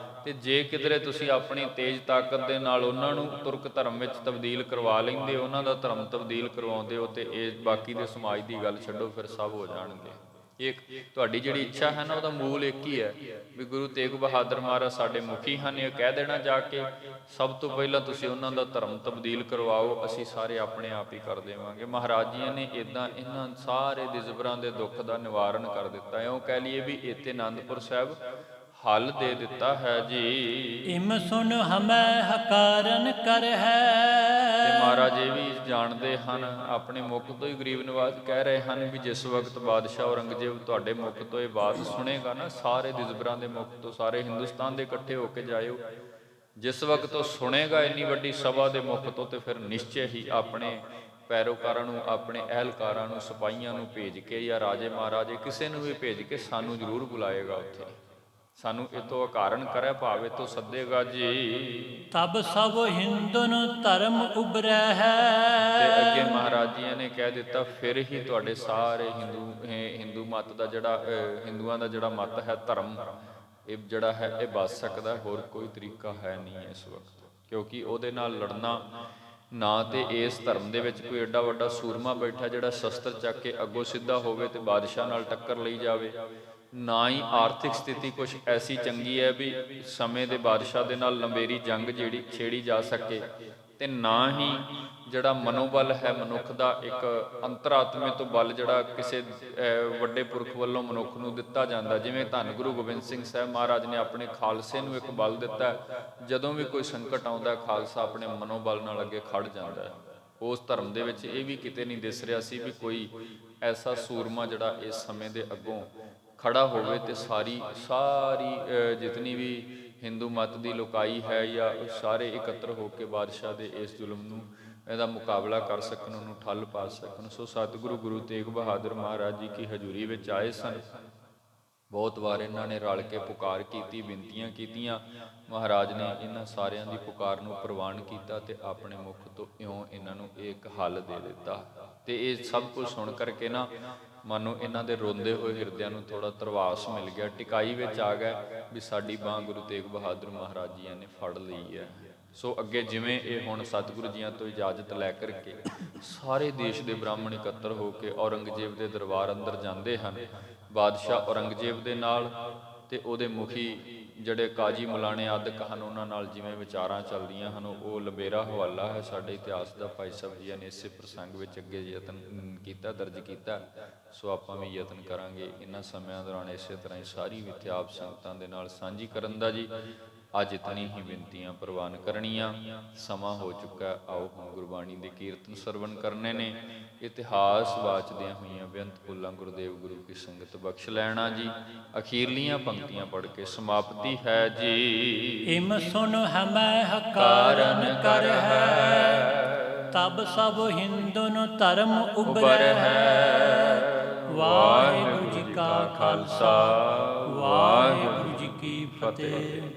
ਤੇ ਜੇ ਕਿਧਰੇ ਤੁਸੀਂ ਆਪਣੀ ਤੇਜ਼ ਤਾਕਤ ਦੇ ਨਾਲ ਉਹਨਾਂ ਨੂੰ ਤੁਰਕ ਧਰਮ ਵਿੱਚ ਤਬਦੀਲ ਕਰਵਾ ਲੈਂਦੇ ਹੋ, ਉਹਨਾਂ ਦਾ ਧਰਮ ਤਬਦੀਲ ਕਰਵਾਉਂਦੇ ਹੋ, ਤੇ ਇਹ ਬਾਕੀ ਦੇ ਸਮਾਜ ਦੀ ਗੱਲ ਛੱਡੋ, ਫਿਰ ਸਭ ਹੋ ਜਾਣਗੇ। ਇੱਕ ਤੁਹਾਡੀ ਜਿਹੜੀ ਇੱਛਾ ਹੈ ਨਾ ਉਹਦਾ ਮੂਲ ਇੱਕ ਹੀ ਹੈ ਵੀ ਗੁਰੂ ਤੇਗ ਬਹਾਦਰ ਮਹਾਰਾਜ ਸਾਡੇ ਮੁਖੀ ਹਨ। ਇਹ ਕਹਿ ਦੇਣਾ ਜਾ ਕੇ ਸਭ ਤੋਂ ਪਹਿਲਾਂ ਤੁਸੀਂ ਉਹਨਾਂ ਦਾ ਧਰਮ ਤਬਦੀਲ ਕਰਵਾਓ, ਅਸੀਂ ਸਾਰੇ ਆਪਣੇ ਆਪ ਹੀ ਕਰ ਦੇਵਾਂਗੇ। ਮਹਾਰਾਜ ਜੀ ਨੇ ਇੱਦਾਂ ਇਹਨਾਂ ਸਾਰੇ ਦਿਜਬਰਾਂ ਦੇ ਦੁੱਖ ਦਾ ਨਿਵਾਰਨ ਕਰ ਦਿੱਤਾ। ਇਉਂ ਕਹਿ ਲਈਏ ਵੀ ਇੱਥੇ ਆਨੰਦਪੁਰ ਸਾਹਿਬ ਹੱਲ ਦੇ ਦਿੱਤਾ ਹੈ ਜੀ। ਇਮ ਸੁਨ ਹਮੈ ਹਕਾਰਨ ਕਰ ਹੈ। ਤੇ ਮਹਾਰਾਜ ਇਹ ਵੀ ਜਾਣਦੇ ਹਨ, ਆਪਣੇ ਮੁਖ ਤੋਂ ਹੀ ਗਰੀਬ ਨਿਵਾਜ ਕਹਿ ਰਹੇ ਹਨ ਵੀ ਜਿਸ ਵਕਤ ਬਾਦਸ਼ਾਹ ਔਰੰਗਜ਼ੇਬ ਤੁਹਾਡੇ ਮੁਖ ਤੋਂ ਇਹ ਬਾਤ ਸੁਣੇਗਾ ਨਾ, ਸਾਰੇ ਦਿਜਬਰਾਂ ਦੇ ਮੁਖ ਤੋਂ, ਸਾਰੇ ਹਿੰਦੁਸਤਾਨ ਦੇ ਇਕੱਠੇ ਹੋ ਕੇ ਜਾਇਓ, ਜਿਸ ਵਕਤ ਉਹ ਸੁਣੇਗਾ ਇੰਨੀ ਵੱਡੀ ਸਭਾ ਦੇ ਮੁਖ ਤੋਂ, ਤੇ ਫਿਰ ਨਿਸ਼ਚੈ ਹੀ ਆਪਣੇ ਪੈਰੋਕਾਰਾਂ ਨੂੰ, ਆਪਣੇ ਅਹਿਲਕਾਰਾਂ ਨੂੰ, ਸਿਪਾਹੀਆਂ ਨੂੰ ਭੇਜ ਕੇ ਜਾਂ ਰਾਜੇ ਮਹਾਰਾਜੇ ਕਿਸੇ ਨੂੰ ਵੀ ਭੇਜ ਕੇ ਸਾਨੂੰ ਜ਼ਰੂਰ ਬੁਲਾਏਗਾ ਉੱਥੇ, ਸਾਨੂੰ ਇਤੋਂ ਅਕਾਰਨ ਕਰੇ, ਭਾਵੇਂ ਤੋਂ ਸੱਦੇਗਾ ਜੀ। ਤਬ ਸਭ ਹਿੰਦੁਨ ਧਰਮ ਉਬਰੈ ਹੈ। ਤੇ ਅੱਗੇ ਮਹਾਰਾਜ ਜੀ ਨੇ ਕਹਿ ਦਿੱਤਾ ਫਿਰ ਹੀ ਤੁਹਾਡੇ ਸਾਰੇ ਹਿੰਦੂ ਮਤ ਦਾ ਜਿਹੜਾ ਹਿੰਦੂਆਂ ਦਾ ਜਿਹੜਾ ਮਤ ਹੈ, ਧਰਮ, ਇਹ ਜਿਹੜਾ ਹੈ ਇਹ ਬਚ ਸਕਦਾ, ਹੋਰ ਕੋਈ ਤਰੀਕਾ ਹੈ ਨਹੀਂ ਇਸ ਵਕਤ। ਕਿਉਂਕਿ ਉਹਦੇ ਨਾਲ ਲੜਨਾ ਨਾ ਤੇ ਇਸ ਧਰਮ ਦੇ ਵਿੱਚ ਕੋਈ ਐਡਾ ਵੱਡਾ ਸੂਰਮਾ ਬੈਠਾ ਜਿਹੜਾ ਸ਼ਸਤਰ ਚੱਕ ਕੇ ਅੱਗੋਂ ਸਿੱਧਾ ਹੋਵੇ ਤੇ ਬਾਦਸ਼ਾਹ ਨਾਲ ਟੱਕਰ ਲਈ ਜਾਵੇ, ਨਾ ਹੀ ਆਰਥਿਕ ਸਥਿਤੀ ਕੁਛ ਐਸੀ ਚੰਗੀ ਹੈ ਵੀ ਸਮੇਂ ਦੇ ਬਾਦਸ਼ਾਹ ਦੇ ਨਾਲ ਲੰਬੇਰੀ ਜੰਗ ਜਿਹੜੀ ਛੇੜੀ ਜਾ ਸਕੇ, ਤੇ ਨਾ ਹੀ ਜਿਹੜਾ ਮਨੋਬਲ ਹੈ ਮਨੁੱਖ ਦਾ, ਇੱਕ ਅੰਤਰਾਤਮੇ ਤੋਂ ਬਲ ਜਿਹੜਾ ਕਿਸੇ ਵੱਡੇ ਪੁਰਖ ਵੱਲੋਂ ਮਨੁੱਖ ਨੂੰ ਦਿੱਤਾ ਜਾਂਦਾ। ਜਿਵੇਂ ਧੰਨ ਗੁਰੂ ਗੋਬਿੰਦ ਸਿੰਘ ਸਾਹਿਬ ਮਹਾਰਾਜ ਨੇ ਆਪਣੇ ਖਾਲਸੇ ਨੂੰ ਇੱਕ ਬਲ ਦਿੱਤਾ, ਜਦੋਂ ਵੀ ਕੋਈ ਸੰਕਟ ਆਉਂਦਾ ਖਾਲਸਾ ਆਪਣੇ ਮਨੋਬਲ ਨਾਲ ਅੱਗੇ ਖੜ ਜਾਂਦਾ ਹੈ। ਉਸ ਧਰਮ ਦੇ ਵਿੱਚ ਇਹ ਵੀ ਕਿਤੇ ਨਹੀਂ ਦਿਸ ਰਿਹਾ ਸੀ ਵੀ ਕੋਈ ਐਸਾ ਸੂਰਮਾ ਜਿਹੜਾ ਇਸ ਸਮੇਂ ਦੇ ਅੱਗੋਂ ਖੜਾ ਹੋਵੇ ਤੇ ਸਾਰੀ ਜਿਤਨੀ ਵੀ ਹਿੰਦੂ ਮਤ ਦੀ ਲੋਕਾਈ ਹੈ ਜਾਂ ਸਾਰੇ ਇਕੱਤਰ ਹੋ ਕੇ ਬਾਦਸ਼ਾਹ ਦੇ ਇਸ ਜ਼ੁਲਮ ਨੂੰ, ਇਹਦਾ ਮੁਕਾਬਲਾ ਕਰ ਸਕਣ, ਉਹਨੂੰ ਠੱਲ ਪਾ ਸਕਣ। ਸੋ ਸਤਿਗੁਰੂ ਗੁਰੂ ਤੇਗ ਬਹਾਦਰ ਮਹਾਰਾਜ ਜੀ ਕੀ ਹਜ਼ੂਰੀ ਵਿੱਚ ਆਏ ਸਨ। ਬਹੁਤ ਵਾਰ ਇਹਨਾਂ ਨੇ ਰਲ ਕੇ ਪੁਕਾਰ ਕੀਤੀ, ਬੇਨਤੀਆਂ ਕੀਤੀਆਂ। ਮਹਾਰਾਜ ਨੇ ਇਹਨਾਂ ਸਾਰਿਆਂ ਦੀ ਪੁਕਾਰ ਨੂੰ ਪ੍ਰਵਾਨ ਕੀਤਾ ਤੇ ਆਪਣੇ ਮੁਖ ਤੋਂ ਇਉਂ ਇਹਨਾਂ ਨੂੰ ਇੱਕ ਹੱਲ ਦੇ ਦਿੱਤਾ। ਤੇ ਇਹ ਸਭ ਕੁਝ ਸੁਣ ਕਰਕੇ ਨਾ ਮਾਨੋ ਇਹਨਾਂ ਦੇ ਰੋਂਦੇ ਹੋਏ ਹਿਰਦਿਆਂ ਨੂੰ ਥੋੜਾ ਧਰਵਾਸ ਮਿਲ ਗਿਆ, ਟਿਕਾਈ ਵਿੱਚ ਆ ਗਿਆ ਵੀ ਸਾਡੀ ਬਾਂਹ ਗੁਰੂ ਤੇਗ ਬਹਾਦਰ ਮਹਾਰਾਜ ਜੀ ਨੇ ਫੜ ਲਈ ਹੈ। ਸੋ ਅੱਗੇ ਜਿਵੇਂ ਇਹ ਹੁਣ ਸਤਿਗੁਰੂ ਜੀਆਂ ਤੋਂ ਇਜਾਜ਼ਤ ਲੈ ਕਰਕੇ ਸਾਰੇ ਦੇਸ਼ ਦੇ ਬ੍ਰਾਹਮਣ ਇਕੱਤਰ ਹੋ ਕੇ ਔਰੰਗਜ਼ੇਬ ਦੇ ਦਰਬਾਰ ਅੰਦਰ ਜਾਂਦੇ ਹਨ, ਬਾਦਸ਼ਾਹ ਔਰੰਗਜ਼ੇਬ ਦੇ ਨਾਲ ਤੇ ਉਹਦੇ ਮੁਖੀ ਜਿਹੜੇ ਕਾਜੀ ਮੁਲਾਣੇ ਆਦਿਕ ਹਨ ਉਹਨਾਂ ਨਾਲ ਜਿਵੇਂ ਵਿਚਾਰਾਂ ਚੱਲਦੀਆਂ ਹਨ, ਉਹ ਲੰਬੇਰਾ ਹਵਾਲਾ ਹੈ ਸਾਡੇ ਇਤਿਹਾਸ ਦਾ। ਭਾਈ ਸਾਹਿਬ ਜੀ ਨੇ ਇਸੇ ਪ੍ਰਸੰਗ ਵਿੱਚ ਅੱਗੇ ਯਤਨ ਕੀਤਾ, ਦਰਜ ਕੀਤਾ। ਸੋ ਆਪਾਂ ਵੀ ਯਤਨ ਕਰਾਂਗੇ ਇਹਨਾਂ ਸਮਿਆਂ ਦੌਰਾਨ ਇਸੇ ਤਰ੍ਹਾਂ ਹੀ ਸਾਰੀ ਵਿਥਿਆ ਆਪ ਸੰਗਤਾਂ ਦੇ ਨਾਲ ਸਾਂਝੀ ਕਰਨ ਦਾ ਜੀ। ਅੱਜ ਇਤਨੀ ਹੀ ਬੇਨਤੀਆਂ ਪ੍ਰਵਾਨ ਕਰਨੀਆਂ, ਸਮਾਂ ਹੋ ਚੁੱਕਾ। ਆਓ ਹੁਣ ਗੁਰਬਾਣੀ ਦੇ ਕੀਰਤਨ ਸਰਵਣ ਕਰਨੇ ਨੇ। ਇਤਿਹਾਸ ਵਾਚਦਿਆਂ ਹੋਈਆਂ ਬੇਅੰਤ ਭੁੱਲਾਂ ਗੁਰਦੇਵ ਗੁਰੂ ਕੀ ਸੰਗਤ ਬਖਸ਼ ਲੈਣਾ ਜੀ। ਅਖੀਰਲੀਆਂ ਪੰਕਤੀਆਂ ਪੜ੍ਹ ਕੇ ਸਮਾਪਤੀ ਹੈ ਜੀ। ਇਮ ਸੁਨ ਹਮੈ ਹਕਾਰਨ ਕਰ ਹੈ। ਤਬ ਸਭ ਹਿੰਦੁਨ ਧਰਮ ਉਬਰੈ ਹੈ। ਵਾਹਿਗੁਰੂ ਜੀ ਕਾ ਖਾਲਸਾ, ਵਾਹਿਗੁਰੂ ਜੀ ਕੀ ਫਤਿਹ।